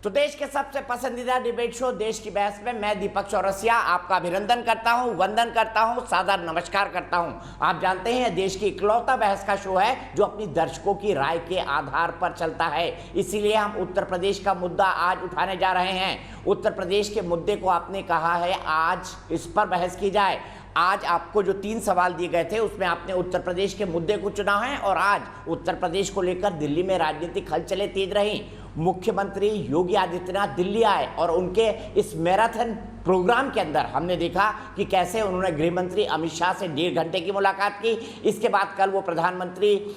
तो देश के सबसे पसंदीदा डिबेट शो देश की बहस में मैं दीपक चौरसिया आपका अभिनंदन करता हूं, वंदन करता हूं, सादर नमस्कार करता हूं। आप जानते हैं देश की इकलौता बहस का शो है जो अपनी दर्शकों की राय के आधार पर चलता है। इसीलिए हम उत्तर प्रदेश का मुद्दा आज उठाने जा रहे हैं। उत्तर प्रदेश के मुद्दे को आपने कहा है आज इस पर बहस की जाए। आज आपको जो 3 सवाल दिए गए थे उसमें आपने उत्तर प्रदेश के मुद्दे को चुना है और आज उत्तर प्रदेश को लेकर दिल्ली में राजनीतिक हलचलें तेज रही। मुख्यमंत्री योगी आदित्यनाथ दिल्ली आए और उनके इस मैराथन प्रोग्राम के अंदर हमने देखा कि कैसे उन्होंने गृह मंत्री अमित शाह से 1.5 घंटे की मुलाकात की। इसके बाद कल वो प्रधानमंत्री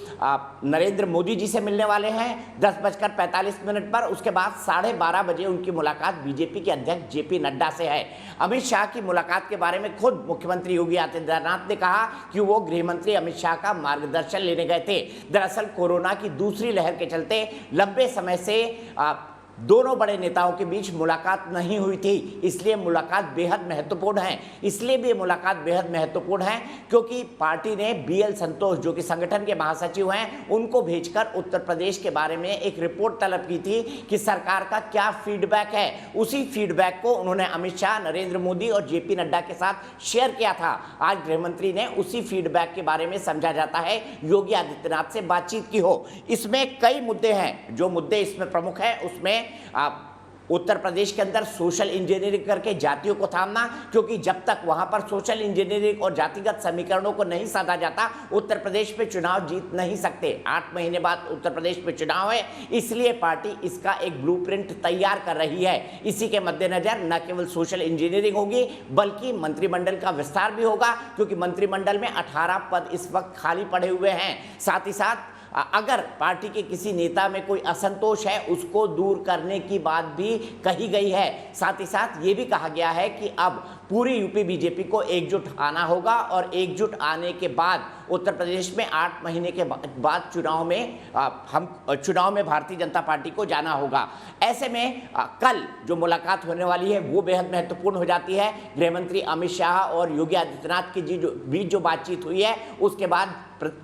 नरेंद्र मोदी जी से मिलने वाले हैं 10:45 पर। उसके बाद 12:30 बजे उनकी मुलाकात बीजेपी के अध्यक्ष जेपी नड्डा से है। अमित शाह की मुलाकात के बारे में खुद मुख्यमंत्री योगी आदित्यनाथ ने कहा कि वो गृह मंत्री अमित शाह का मार्गदर्शन लेने गए थे। दरअसल कोरोना की दूसरी लहर के चलते लंबे समय से दोनों बड़े नेताओं के बीच मुलाकात नहीं हुई थी, इसलिए मुलाकात बेहद महत्वपूर्ण है। इसलिए भी मुलाकात बेहद महत्वपूर्ण है क्योंकि पार्टी ने बीएल संतोष जो कि संगठन के महासचिव हैं उनको भेजकर उत्तर प्रदेश के बारे में एक रिपोर्ट तलब की थी कि सरकार का क्या फीडबैक है। उसी फीडबैक को उन्होंने अमित शाह, नरेंद्र मोदी और जेपी नड्डा के साथ शेयर किया था। आज गृहमंत्री ने उसी फीडबैक के बारे में समझा जाता है योगी आदित्यनाथ से बातचीत की हो। इसमें कई मुद्दे हैं। जो मुद्दे इसमें प्रमुख है उसमें उत्तर प्रदेश के अंदर सोशल इंजीनियरिंग करके जातियों को थामना, क्योंकि जब तक वहां पर सोशल इंजीनियरिंग और जातिगत समीकरणों को नहीं साधा जाता उत्तर प्रदेश पे चुनाव जीत नहीं सकते। 8 महीने बाद उत्तर प्रदेश पे चुनाव है, इसलिए पार्टी इसका एक ब्लूप्रिंट तैयार कर रही है। इसी के मद्देनजर न केवल सोशल इंजीनियरिंग होगी बल्कि मंत्रिमंडल का विस्तार भी होगा, क्योंकि मंत्रिमंडल में 18 पद इस वक्त खाली पड़े हुए हैं। साथ ही साथ अगर पार्टी के किसी नेता में कोई असंतोष है उसको दूर करने की बात भी कही गई है। साथ ही साथ ये भी कहा गया है कि अब पूरी यूपी बीजेपी को एकजुट आना होगा और एकजुट आने के बाद उत्तर प्रदेश में 8 महीने के बाद चुनाव में भारतीय जनता पार्टी को जाना होगा। ऐसे में कल जो मुलाकात होने वाली है वो बेहद महत्वपूर्ण हो जाती है। गृहमंत्री अमित शाह और योगी आदित्यनाथ के बीच जो बातचीत हुई है उसके बाद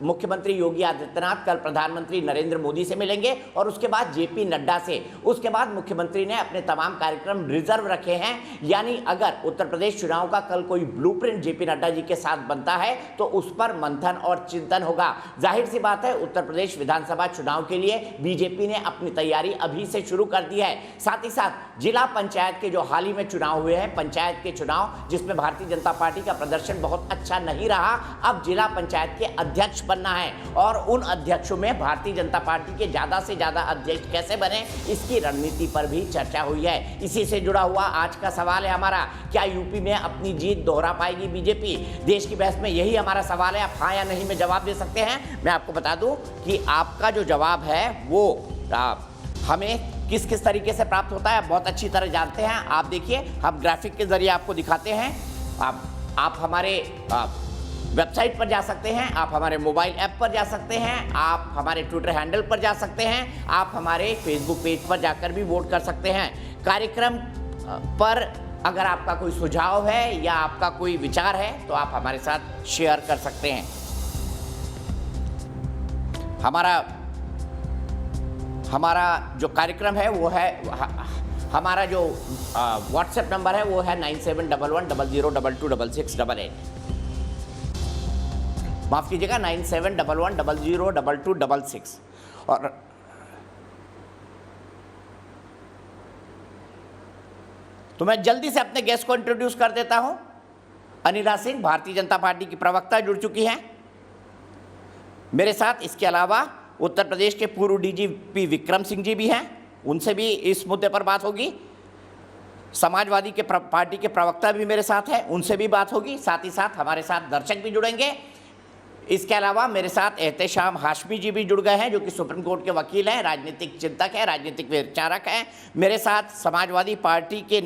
मुख्यमंत्री योगी आदित्यनाथ कल प्रधानमंत्री नरेंद्र मोदी से मिलेंगे और उसके बाद जेपी नड्डा से। उसके बाद मुख्यमंत्री ने अपने तमाम कार्यक्रम रिजर्व रखे हैं, यानी अगर उत्तर प्रदेश चुनाव का कल कोई ब्लूप्रिंट जेपी नड्डा जी के साथ बनता है तो उस पर मंथन और चिंतन होगा। जाहिर सी बात है उत्तर प्रदेश विधानसभा चुनाव के लिए बीजेपी ने अपनी तैयारी अभी से शुरू कर दी है। साथ ही साथ जिला पंचायत के जो हाल ही में चुनाव हुए हैं, पंचायत के चुनाव जिसमें भारतीय जनता पार्टी का प्रदर्शन बहुत अच्छा नहीं रहा, अब जिला पंचायत के अध्यक्ष बनना है और उन अध्यक्षों में भारतीय जनता पार्टी के ज्यादा से ज्यादा अध्यक्ष कैसे बने इसकी रणनीति पर भी चर्चा हुई है। इसी से जुड़ा हुआ आज का सवाल है हमारा, क्या यूपी में अपनी जीत दोहरा पाएगी बीजेपी? देश की बहस में यही हमारा सवाल है। आप हाँ या नहीं में जवाब दे सकते हैं। मैं आपको बता दूं कि आपका जो जवाब है वो हमें किस किस तरीके से प्राप्त होता है आप बहुत अच्छी तरह जानते हैं। आप देखिए, हम ग्राफिक के जरिए आपको दिखाते हैं। आप हमारे वेबसाइट पर जा सकते हैं, आप हमारे मोबाइल ऐप पर जा सकते हैं, आप हमारे ट्विटर हैंडल पर जा सकते हैं, आप हमारे फेसबुक पेज पर जाकर भी वोट कर सकते हैं। कार्यक्रम पर अगर आपका कोई सुझाव है या आपका कोई विचार है तो आप हमारे साथ शेयर कर सकते हैं। हमारा जो कार्यक्रम है वो है, हमारा जो व्हाट्सएप नंबर है वो है 971100226688। माफ कीजिएगा 9711002266। और तो मैं जल्दी से अपने गेस्ट को इंट्रोड्यूस कर देता हूं। अनिला सिंह भारतीय जनता पार्टी की प्रवक्ता जुड़ चुकी हैं मेरे साथ। इसके अलावा उत्तर प्रदेश के पूर्व डीजीपी विक्रम सिंह जी भी हैं, उनसे भी इस मुद्दे पर बात होगी। समाजवादी के पार्टी के प्रवक्ता भी मेरे साथ हैं, उनसे भी बात होगी। साथ ही साथ हमारे साथ दर्शक भी जुड़ेंगे। इसके अलावा मेरे साथ एहतेशाम हाशमी जी भी जुड़ गए हैं जो कि सुप्रीम कोर्ट के वकील हैं, राजनीतिक चिंतक हैं, राजनीतिक विचारक हैं। मेरे साथ समाजवादी पार्टी के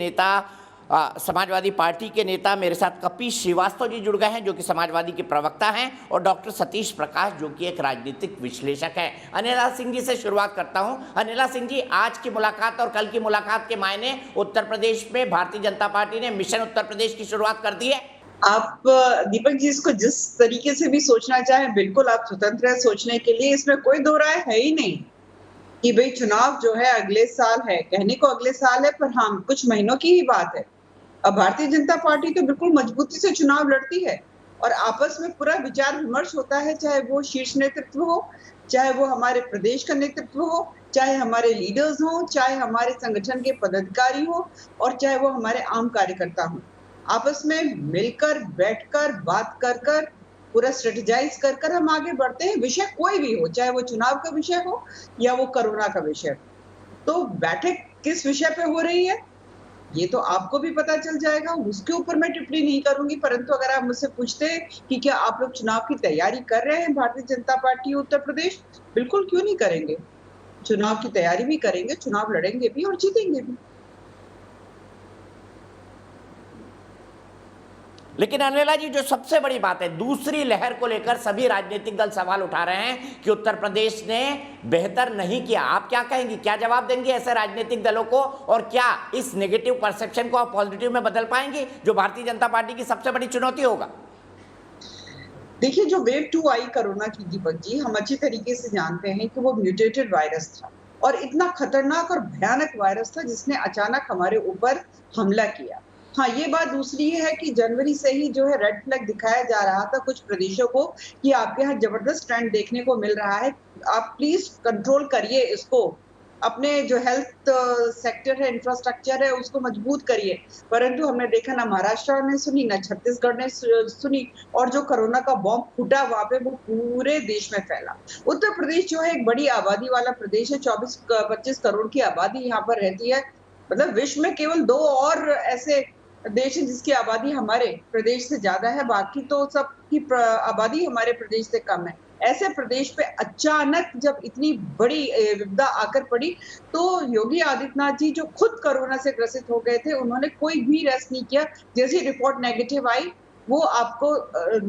नेता मेरे साथ कपिल श्रीवास्तव जी जुड़ गए हैं जो कि समाजवादी के प्रवक्ता हैं, और डॉक्टर सतीश प्रकाश जो कि एक राजनीतिक विश्लेषक है। अनिला सिंह जी से शुरुआत करता हूं। अनिला सिंह जी, आज की मुलाकात और कल की मुलाकात के मायने, उत्तर प्रदेश में भारतीय जनता पार्टी ने मिशन उत्तर प्रदेश की शुरुआत कर दी है। आप दीपक जी इसको जिस तरीके से भी सोचना चाहें बिल्कुल आप स्वतंत्र है सोचने के लिए, इसमें कोई दो राय है ही नहीं। कि भाई चुनाव जो है अगले साल है, कहने को अगले साल है पर हाँ, कुछ महीनों की ही बात है। अब भारतीय जनता पार्टी तो बिल्कुल मजबूती से चुनाव लड़ती है और आपस में पूरा विचार-विमर्श होता है, चाहे वो शीर्ष नेतृत्व हो, चाहे वो हमारे प्रदेश का नेतृत्व हो, चाहे हमारे लीडर्स हों, चाहे हमारे संगठन के पदाधिकारी हों और चाहे वो हमारे आम कार्यकर्ता हों। आपस में मिलकर, बैठकर, बात कर पूरा स्ट्रेटेजाइज़ कर हम आगे बढ़ते हैं, विषय कोई भी हो, चाहे वो चुनाव का विषय हो या वो कोरोना का विषय हो। तो बैठक किस विषय पे हो रही है, ये तो आपको भी पता चल जाएगा, उसके ऊपर मैं टिप्पणी नहीं करूँगी, परंतु अगर आप मुझसे पूछते हैं कि क्या आप लोग चुनाव की तैयारी कर रहे हैं भारतीय जनता पार्टी उत्तर प्रदेश? बिल्कुल क्यों नहीं करेंगे? चुनाव की तैयारी भी करेंगे, चुनाव लड़ेंगे भी और जीतेंगे भी। लेकिन अनिला जी, जो सबसे बड़ी बात है, दूसरी लहर को लेकर सभी राजनीतिक दल सवाल उठा रहे हैं कि उत्तर प्रदेश ने बेहतर नहीं किया। आप क्या कहेंगी, क्या जवाब देंगे ऐसे राजनीतिक दलों को, और क्या इस नेगेटिव परसेप्शन को आप पॉजिटिव में बदल पाएंगे, जो भारतीय जनता पार्टी की सबसे बड़ी चुनौती होगा? देखिए, जो वेव 2 आई कोरोना की दीपक जी, हम अच्छी तरीके से जानते हैं कि वो म्यूटेटेड वायरस था और इतना खतरनाक और भयानक वायरस था जिसने अचानक हमारे ऊपर हमला किया। हाँ, ये बात दूसरी है कि जनवरी से ही जो है रेड फ्लैग दिखाया जा रहा था कुछ प्रदेशों को कि आपके यहाँ जबरदस्त ट्रेंड देखने को मिल रहा है। आप प्लीज़ कंट्रोल करिए इसको। अपने जो हेल्थ सेक्टर है, इंफ्रास्ट्रक्चर है, उसको मजबूत करिए। परंतु हमने देखा ना महाराष्ट्र ने सुनी, ना छत्तीसगढ़ ने सुनी और जो कोरोना का बॉम्ब फूटा वहाँ पे वो पूरे देश में फैला। उत्तर प्रदेश जो है एक बड़ी आबादी वाला प्रदेश है, 24-25 करोड़ की आबादी यहाँ पर रहती है। मतलब विश्व में केवल 2 और ऐसे देश हैं जिसकी आबादी हमारे प्रदेश से ज़्यादा है, बाकी तो सबकी आबादी हमारे प्रदेश से कम है। ऐसे प्रदेश पे अचानक जब इतनी बड़ी विपदा आकर पड़ी, तो योगी आदित्यनाथ जी जो खुद कोरोना से ग्रसित हो गए थे, उन्होंने कोई भी रेस्ट नहीं किया। जैसी रिपोर्ट नेगेटिव आई, वो आपको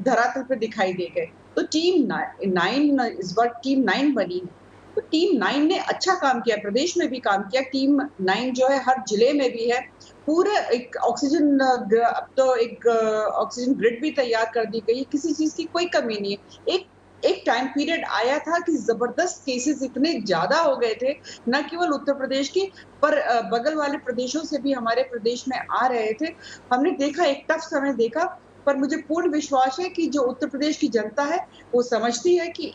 धरातल पे दिखाई दे गए। तो टीम 9 इस बार टीम 9 बनी है। तो टीम 9 ने अच्छा काम किया, प्रदेश में भी काम किया। टीम 9 जो है हर जिले में भी है। पूरे एक ऑक्सीजन अब तो एक ऑक्सीजन ग्रिड भी तैयार कर दी गई है, किसी चीज़ की कोई कमी नहीं है। एक एक टाइम पीरियड आया था कि ज़बरदस्त केसेज़ इतने ज़्यादा हो गए थे, ना केवल उत्तर प्रदेश की पर बगल वाले प्रदेशों से भी हमारे प्रदेश में आ रहे थे। हमने देखा एक टफ समय देखा, पर मुझे पूर्ण विश्वास है कि जो उत्तर प्रदेश की जनता है, वो समझती है कि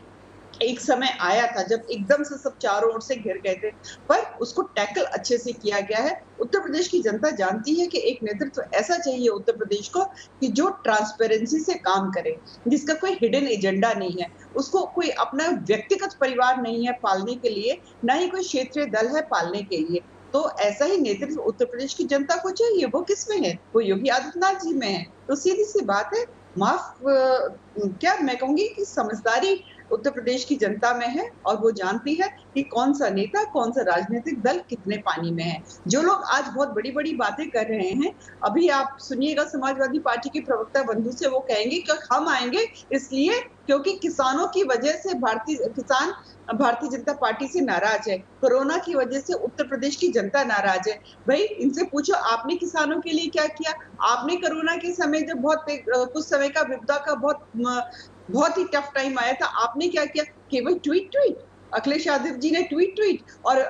एक समय आया था जब एकदम से सब चारों ओर से घिर गए थे, पर उसको टैकल अच्छे से किया गया है। उत्तर प्रदेश की जनता जानती है कि एक नेतृत्व ऐसा चाहिए उत्तर प्रदेश को कि जो ट्रांसपेरेंसी से काम करे, जिसका कोई हिडन एजेंडा नहीं है, उसको कोई अपना व्यक्तिगत परिवार नहीं है पालने के लिए, ना ही कोई क्षेत्रीय दल है पालने के लिए। तो ऐसा ही नेतृत्व उत्तर प्रदेश की जनता को चाहिए। वो किसमें है? वो योगी आदित्यनाथ जी में है। तो सीधी-सी बात है, क्या मैं कहूँगी कि समझदारी उत्तर प्रदेश की जनता में है और वो जानती है कि कौन-सा नेता, कौन-सा राजनीतिक दल कितने पानी में है। जो लोग आज बहुत बड़ी-बड़ी बातें कर रहे हैं, अभी आप सुनिएगा समाजवादी पार्टी के प्रवक्ता बंधु से, वो कहेंगे कि हम आएँगे इसलिए क्योंकि किसानों की वजह से भारतीय जनता पार्टी से नाराज़ है। कोरोना की वजह से उत्तर प्रदेश की जनता नाराज़ है। भई इनसे पूछो आपने किसानों के लिए क्या किया? आपने कोरोना के समय जब कुछ समय का विपदा का बहुत ही टफ टाइम आया था, आपने क्या किया? केवल ट्वीट। अखिलेश यादव जी ने ट्वीट और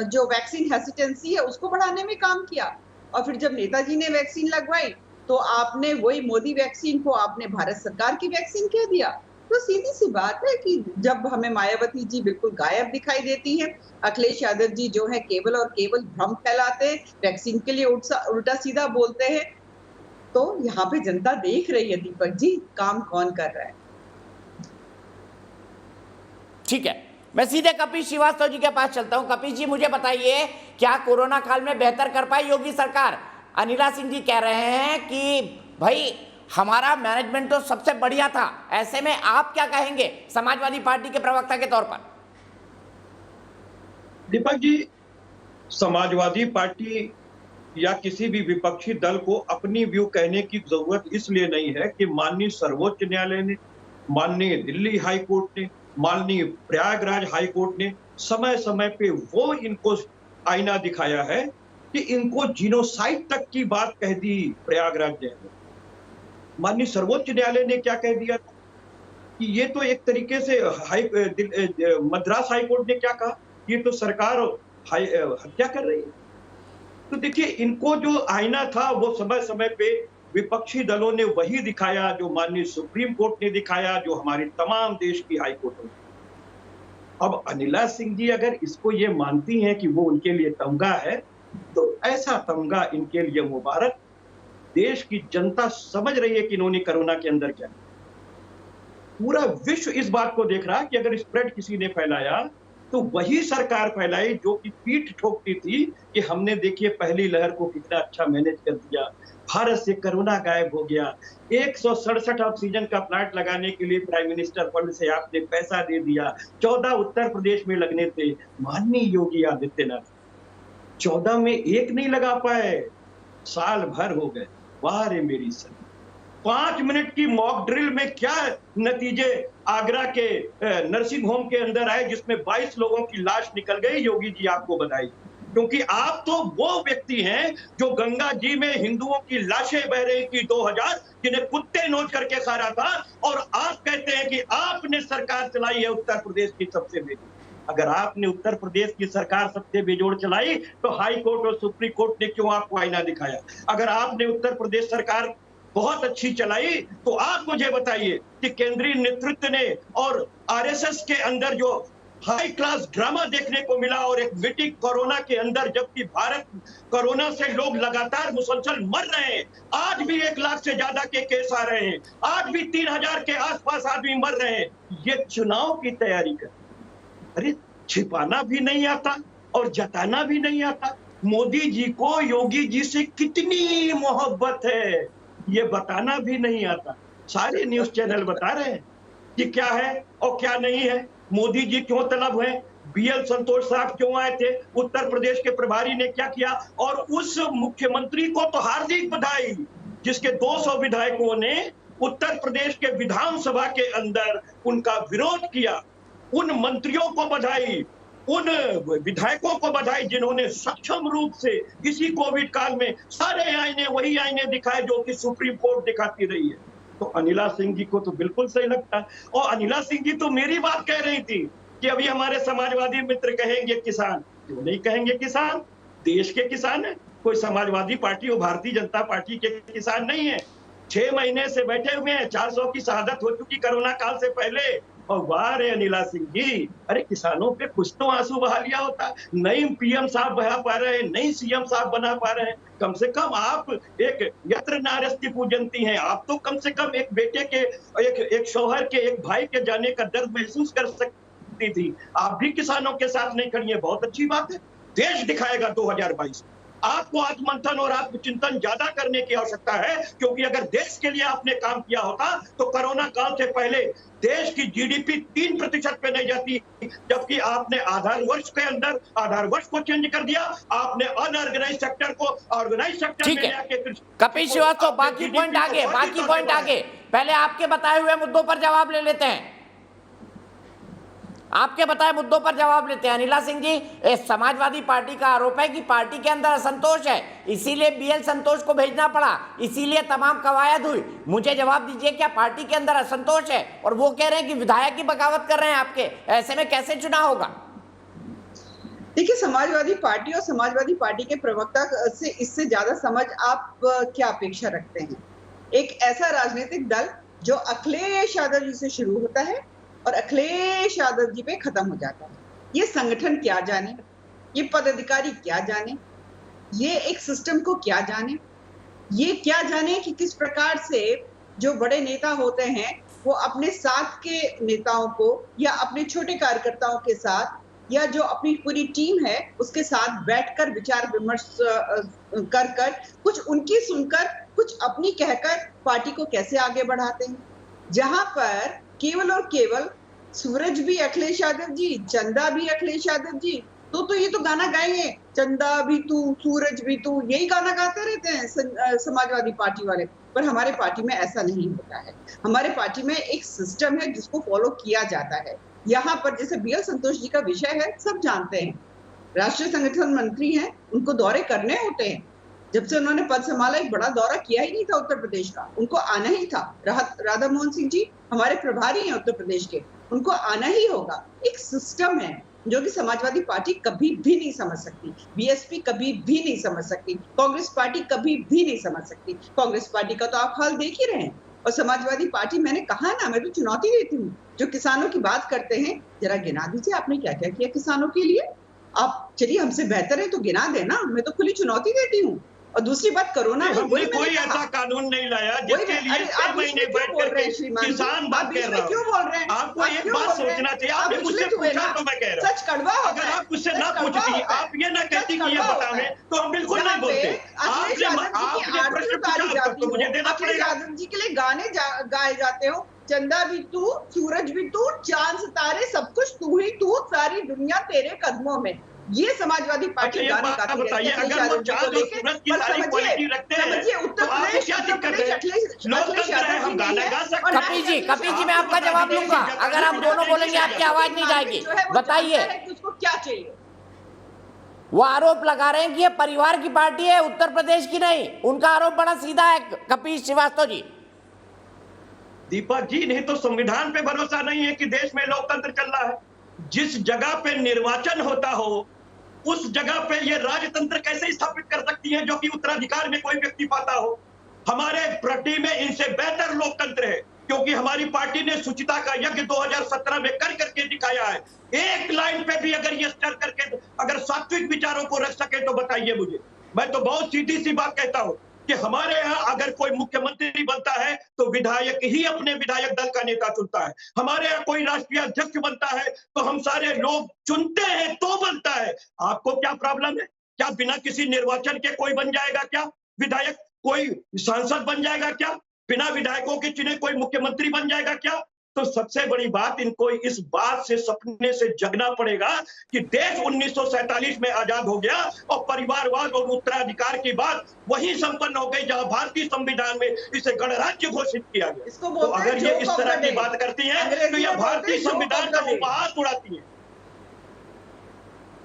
जो वैक्सीन हेसिटेंसी है उसको बढ़ाने में काम किया और फिर जब नेताजी ने वैक्सीन लगवाई, तो आपने वही मोदी वैक्सीन को आपने भारत सरकार की वैक्सीन कह दिया। तो सीधी-सी बात है कि जब हमें मायावती जी बिल्कुल गायब दिखाई देती हैं, अखिलेश यादव जी जो है केवल और केवल भ्रम फैलाते हैं, वैक्सीन के लिए उल्टा-सीधा बोलते हैं, तो यहाँ पे जनता देख रही है दीपक जी, काम कौन कर रहा है। ठीक है, मैं सीधे कपिल श्रीवास्तव जी के पास चलता हूं। कपिल जी, मुझे बताइए, क्या कोरोना काल में बेहतर कर पाई योगी सरकार? अनिला सिंह जी कह रहे हैं कि भाई हमारा मैनेजमेंट तो सबसे बढ़िया था, ऐसे में आप क्या कहेंगे समाजवादी पार्टी के प्रवक्ता के तौर पर? दीपक जी, समाजवादी पार्टी या किसी भी विपक्षी दल को अपनी व्यू कहने की जरूरत इसलिए नहीं है कि माननीय सर्वोच्च न्यायालय ने, माननीय दिल्ली हाई कोर्ट ने, माननीय प्रयागराज हाई कोर्ट ने समय समय पे वो इनको आईना दिखाया है कि इनको जीनोसाइड तक की बात कह दी प्रयागराज न्यायालय। माननीय सर्वोच्च न्यायालय ने क्या कह दिया था कि ये तो एक तरीके से मद्रास हाई कोर्ट ने क्या कहा ये तो सरकार हत्या कर रही है। तो देखिए, इनको जो आईना था वो समय समय पे विपक्षी दलों ने वही दिखाया जो माननीय सुप्रीम कोर्ट ने दिखाया, जो हमारी तमाम देश की हाई कोर्टों ने। अब अनिला सिंह जी अगर इसको ये मानती हैं कि वो उनके लिए तमगा है, तो ऐसा तमगा इनके लिए मुबारक। देश की जनता समझ रही है कि इन्होंने कोरोना के अंदर क्या किया। पूरा विश्व इस बात को देख रहा है कि अगर स्प्रेड किसी ने फैलाया तो वही सरकार फैलाई जो कि पीठ ठोकती थी कि हमने देखिए पहली लहर को कितना अच्छा मैनेज कर दिया, भारत से कोरोना गायब हो गया, 167 ऑक्सीजन का प्लांट लगाने के लिए प्राइम मिनिस्टर फंड से आपने पैसा दे दिया, 14 उत्तर प्रदेश में लगने थे। माननीय योगी आदित्यनाथ 14 में एक नहीं लगा पाए, साल भर हो गए। वाह रे मेरी सन, 5 मिनट की मॉक ड्रिल में क्या नतीजे आगरा के नर्सिंग होम के अंदर आए जिसमें 22 लोगों की लाश निकल गई। योगी जी आपको बधाई, क्योंकि आप तो वो व्यक्ति हैं जो गंगा जी में हिंदुओं की लाशें बह रही थी 2000, जिन्हें कुत्ते नोच करके खा रहा था, और आप कहते हैं कि आपने सरकार चलाई है उत्तर प्रदेश की सबसे बेजोड़। अगर आपने उत्तर प्रदेश की सरकार सबसे बेजोड़ चलाई तो हाई कोर्ट और सुप्रीम कोर्ट ने क्यों आपको आईना दिखाया? अगर आपने उत्तर प्रदेश सरकार बहुत अच्छी चलाई तो आप मुझे बताइए कि केंद्रीय नेतृत्व ने और आरएसएस के अंदर जो हाई क्लास ड्रामा देखने को मिला, और एक मीटिंग कोरोना के अंदर, जबकि भारत कोरोना से लोग लगातार मुसलसल मर रहे हैं, आज भी 1 लाख से ज्यादा के केस आ रहे हैं, आज भी 3000 के आसपास आदमी मर रहे हैं, ये चुनाव की तैयारी कर। अरे छिपाना भी नहीं आता और जताना भी नहीं आता। मोदी जी को योगी जी से कितनी मोहब्बत है ये बताना भी नहीं आता। सारे न्यूज चैनल बता रहे हैं कि क्या है और क्या नहीं है। मोदी जी क्यों तलब है, बीएल संतोष साहब क्यों आए थे, उत्तर प्रदेश के प्रभारी ने क्या किया, और उस मुख्यमंत्री को तो हार्दिक बधाई जिसके 200 विधायकों ने उत्तर प्रदेश के विधानसभा के अंदर उनका विरोध किया। उन मंत्रियों को बधाई, उन विधायकों को बधाई जिन्होंने सक्षम रूप से इसी कोविड काल में सारे आईने वही आईने दिखाए जो कि सुप्रीम कोर्ट दिखाती रही है। तो अनिला सिंह जी को तो बिल्कुल सही लगता है। और अनिला सिंह जी तो मेरी बात कह रही थी कि अभी हमारे समाजवादी मित्र कहेंगे किसान, क्यों नहीं कहेंगे किसान, देश के किसान है। कोई समाजवादी पार्टी और भारतीय जनता पार्टी के किसान नहीं है। 6 महीने से बैठे हुए हैं, 400 की शहादत हो चुकी कोरोना काल से पहले। और वाह रे अनिला सिंह जी, अरे किसानों पे कुछ तो आंसू बहा लिया होता। नहीं पीएम साहब बहा पा रहे हैं, नहीं सीएम साहब बना पा रहे हैं। कम से कम आप एक यत्र नारस्ति पूजनती हैं, आप तो कम से कम एक बेटे के, एक शौहर के, एक भाई के जाने का दर्द महसूस कर सकती थी। आप भी किसानों के साथ नहीं खड़ी है, बहुत अच्छी बात है। देश दिखाएगा 2022। आपको आत्ममंथन और आत्मचिंतन ज्यादा करने की आवश्यकता है, क्योंकि अगर देश के लिए आपने काम किया होता तो कोरोना काल से पहले देश की जीडीपी 3% पे नहीं जाती, जबकि आपने आधार वर्ष के अंदर आधार वर्ष को चेंज कर दिया। आपने अनऑर्गेनाइज सेक्टर को ऑर्गेनाइज सेक्टर में लेके कपिल श्रीवास्तव, बाकी पॉइंट आगे, पहले आपके बताए हुए मुद्दों पर जवाब ले लेते हैं। आपके बताए मुद्दों पर जवाब लेते हैं। अनिला सिंह जी, समाजवादी पार्टी का आरोप है कि पार्टी के अंदर असंतोष है, इसीलिए बीएल संतोष को भेजना पड़ा, इसीलिए तमाम कवायद हुई। मुझे जवाब दीजिए, क्या पार्टी के अंदर असंतोष है? और वो कह रहे हैं कि विधायक की बगावत कर रहे हैं आपके, ऐसे में कैसे चुनाव होगा? देखिए, समाजवादी पार्टी और समाजवादी पार्टी के प्रवक्ता से इससे ज्यादा समझ आप क्या अपेक्षा रखते हैं? एक ऐसा राजनीतिक दल जो अखिलेश यादव जी से शुरू होता है और अखिलेश यादव जी पे खत्म हो जाता है। ये संगठन क्या जाने, ये पदाधिकारी क्या जाने, ये एक सिस्टम को क्या जाने, ये क्या जाने कि किस प्रकार से जो बड़े नेता होते हैं वो अपने साथ के नेताओं को या अपने छोटे कार्यकर्ताओं के साथ या जो अपनी पूरी टीम है उसके साथ बैठकर विचार विमर्श कर कुछ उनकी सुनकर कुछ अपनी कहकर पार्टी को कैसे आगे बढ़ाते हैं, जहां पर केवल और केवल सूरज भी अखिलेश यादव जी, चंदा भी अखिलेश यादव जी, तो ये तो गाना गाएंगे, चंदा भी तू, सूरज भी तू, यही गाना गाते रहते हैं समाजवादी पार्टी वाले। पर हमारे पार्टी में ऐसा नहीं होता है। हमारे पार्टी में एक सिस्टम है जिसको फॉलो किया जाता है। यहाँ पर जैसे बीएल संतोष जी का विषय है, सब जानते हैं, राष्ट्रीय संगठन मंत्री हैं, उनको दौरे करने होते हैं। जब से उन्होंने पद संभाला एक बड़ा दौरा किया ही नहीं था उत्तर प्रदेश का, उनको आना ही था। राधा मोहन सिंह जी हमारे प्रभारी हैं उत्तर प्रदेश के, उनको आना ही होगा। एक सिस्टम है, जो कि समाजवादी पार्टी कभी भी नहीं समझ सकती, बीएसपी कभी भी नहीं समझ सकती, कांग्रेस पार्टी कभी भी नहीं समझ सकती। कांग्रेस पार्टी का तो आप हाल देख ही रहे हैं, और समाजवादी पार्टी, मैंने कहा ना, मैं तो चुनौती देती हूँ, जो किसानों की बात करते हैं, जरा गिना दीजिए आपने क्या क्या किया किसानों के लिए। आप चलिए हमसे बेहतर है तो गिना देना, मैं तो खुली चुनौती देती हूँ। और दूसरी बात, कोरोना में हमने कोई ऐसा कानून नहीं लाया जिसके लिए 6 महीने बैठ करके किसान बात कह रहा क्यों बोल रहे हैं? आपको एक बात सोचना चाहिए। आपने मुझसे पूछा तो मैं कह रहा हूँ, सच कड़वा होता अगर है, आप मुझसे सच ना कड़वा पूछती, होता है, आप ये ना सच कहती कि ये कड़वा होता बतावें, है। तो हम बिल्कुल यहाँ नहीं बोलते। पे अखिलेश यादव जी की आपने आरती प्रश्न उतारी पूछा जाती तो मुझे हो, देना अखिलेश पड़ेगा। यादव जी के लिए गाने गाए जाते हो, चंदा भी तू, सूरज भी तू, चांद सितारे सब कुछ तू ही तू, सारी दुनिया तेरे कदमों में। ये समाजवादी पार्टी अच्छा एक गाने बात गाती रहती बताइए, है अखिलेश अगर वो यादव जी को चाँद और लेके। सूरज की पर सारी क्वालिटी रखते हैं समझिए तो उत्तर आपको प्रदेश क्या दिक्कत है? अखिलेश लोकतंत्र है, यादव हम जी गाना नहीं है। गा सकते और हैं। ना ही कपिल जी मैं आपको आपका बता जवाब दीजिए, लूंगा, जगह अगर आप नहीं दोनों बताइए, बोलेंगे नहीं आपकी आवाज नहीं नागरिक जाएगी। जो है वो जानता बताइए, है कि उसको क्या चाहिए। वो आरोप लगा रहे हैं कि ये परिवार की पार्टी है, उत्तर प्रदेश की नहीं। उनका आरोप बड़ा सीधा है कपिल श्रीवास्तव जी। दीपक जी, नहीं तो संविधान पे भरोसा नहीं है कि देश में लोकतंत्र चल रहा है। जिस जगह पे निर्वाचन होता हो उस जगह पे ये राजतंत्र कैसे स्थापित कर सकती है जो कि उत्तराधिकार में कोई व्यक्ति पाता हो। हमारे पार्टी में इनसे बेहतर लोकतंत्र है, क्योंकि हमारी पार्टी ने शुचिता का यज्ञ 2017 में कर करके दिखाया है। एक लाइन पे भी अगर ये स्टर करके अगर सात्विक विचारों को रख सके तो बताइए मुझे। मैं तो बहुत सीधी सी बात कहता हूं कि हमारे यहाँ अगर कोई मुख्यमंत्री बनता है तो विधायक ही अपने विधायक दल का नेता चुनता है। हमारे यहाँ कोई राष्ट्रीय अध्यक्ष बनता है तो हम सारे लोग चुनते हैं तो बनता है। आपको क्या प्रॉब्लम है? क्या बिना किसी निर्वाचन के कोई बन जाएगा क्या विधायक? कोई सांसद बन जाएगा क्या? बिना विधायकों के चुने कोई मुख्यमंत्री बन जाएगा क्या? तो सबसे बड़ी बात, इनको इस बात से सपने से जगना पड़ेगा कि देश 1947 में आजाद हो गया और परिवारवाद और उत्तराधिकार की बात वही संपन्न हो गई जहां भारतीय संविधान में इसे गणराज्य घोषित किया गया। तो अगर ये इस तरह की बात करती है तो यह भारतीय संविधान का उपहास उड़ाती है।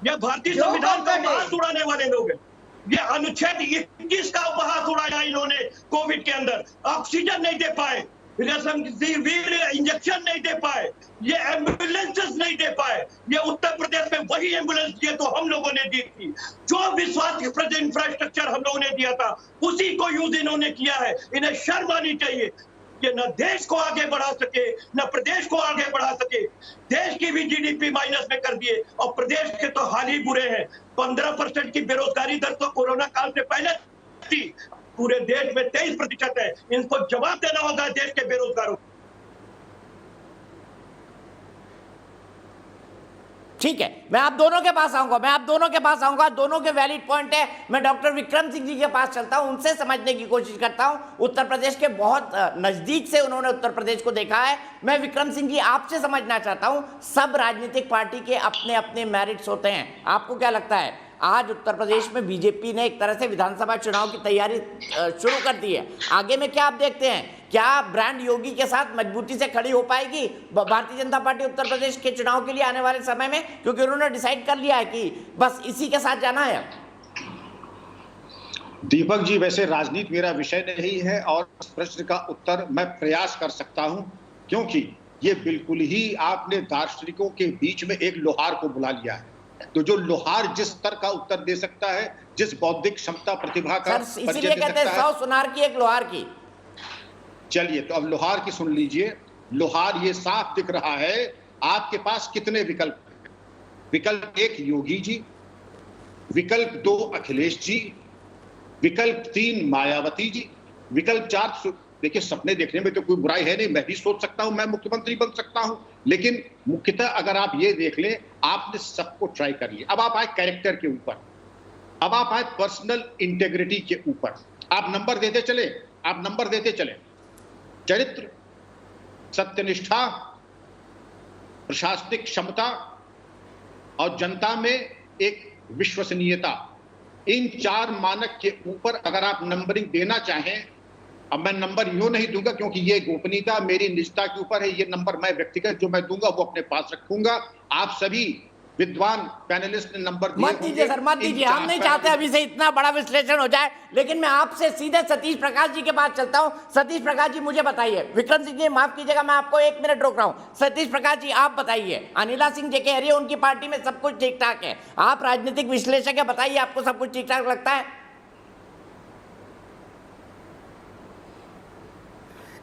यह भारतीय संविधान का उपहास उड़ाने वाले लोग हैं। ये अनुच्छेद 21 का उपहास उड़ाया इन्होंने। कोविड के अंदर ऑक्सीजन नहीं दे पाए, इंजेक्शन नहीं दे पाए, ये एम्बुलेंसेस नहीं दे पाए। ये उत्तर प्रदेश में वही एम्बुलेंस दिए तो हम लोगों ने दी थी। जो विश्वास इंफ्रास्ट्रक्चर हम लोगों ने दिया था उसी को यूज इन्होंने किया है। इन्हें शर्म आनी चाहिए कि न देश को आगे बढ़ा सके न प्रदेश को आगे बढ़ा सके। देश की भी जीडीपी माइनस में कर दिए और प्रदेश के तो हाल ही बुरे हैं। 15% की बेरोजगारी दर तो कोरोना काल से पहले थी, पूरे देश में 23% है। इनको जवाब देना होगा देश के बेरोजगारों को। ठीक है, मैं आप दोनों के पास आऊंगा, दोनों के वैलिड पॉइंट है। मैं डॉक्टर विक्रम सिंह जी के पास चलता हूं, उनसे समझने की कोशिश करता हूं। उत्तर प्रदेश के बहुत नजदीक से उन्होंने उत्तर प्रदेश को देखा है। मैं विक्रम सिंह जी आपसे समझना चाहता हूं, सब राजनीतिक पार्टी के अपने अपने मेरिट्स होते हैं। आपको क्या लगता है, आज उत्तर प्रदेश में बीजेपी ने एक तरह से विधानसभा चुनाव की तैयारी शुरू कर दी है, आगे में क्या आप देखते हैं? क्या ब्रांड योगी के साथ मजबूती से खड़ी हो पाएगी भारतीय जनता पार्टी उत्तर प्रदेश के चुनाव के लिए आने वाले समय में? क्योंकि उन्होंने डिसाइड कर लिया है कि बस इसी के साथ जाना है। दीपक जी, वैसे राजनीति मेरा विषय नहीं है और इस प्रश्न का उत्तर मैं प्रयास कर सकता हूं, क्योंकि ये बिल्कुल ही आपने दार्शनिकों के बीच में एक लोहार को बुला लिया है। तो जो लोहार जिस स्तर का उत्तर दे सकता है, जिस बौद्धिक क्षमता प्रतिभा का इसीलिए कहते हैं 100 सुनार की एक लोहार की। चलिए, तो अब लोहार की सुन लीजिए। लोहार ये साफ दिख रहा है आपके पास कितने विकल्प हैं। विकल्प 1 योगी जी, विकल्प 2 अखिलेश जी, विकल्प 3 मायावती जी, विकल्प 4 देखिए, सपने देखने में तो कोई बुराई है नहीं, मैं भी सोच सकता हूं मैं मुख्यमंत्री बन सकता हूं, लेकिन मुख्यतः अगर आप ये देख लें, आपने सबको ट्राई कर लिया। अब आप आए कैरेक्टर के ऊपर, अब आप आए पर्सनल इंटेग्रिटी के ऊपर। आप नंबर देते चले, चरित्र, सत्यनिष्ठा, प्रशासनिक क्षमता और जनता में एक विश्वसनीयता, इन 4 मानक के ऊपर अगर आप नंबरिंग देना चाहें, अब मैं नंबर यूं नहीं दूंगा क्योंकि ये गोपनीयता मेरी निजता के ऊपर है, ये नंबर मैं व्यक्तिगत जो मैं दूंगा वो अपने पास रखूंगा। आप सभी विद्वान पैनलिस्ट ने नंबर दिए मत दीजिए सर, मत दीजिए, हम नहीं चाहते अभी से इतना बड़ा विश्लेषण हो जाए। लेकिन मैं आपसे सीधे सतीश प्रकाश जी के पास चलता हूं। सतीश प्रकाश जी मुझे बताइए, विक्रम सिंह जी माफ कीजिएगा, मैं आपको 1 मिनट रोक रहा हूं। सतीश प्रकाश जी आप बताइए, अनिला सिंह जी कह रही है उनकी पार्टी में सब कुछ ठीक ठाक है, आप राजनीतिक विश्लेषक है, बताइए आपको सब कुछ ठीक ठाक लगता है?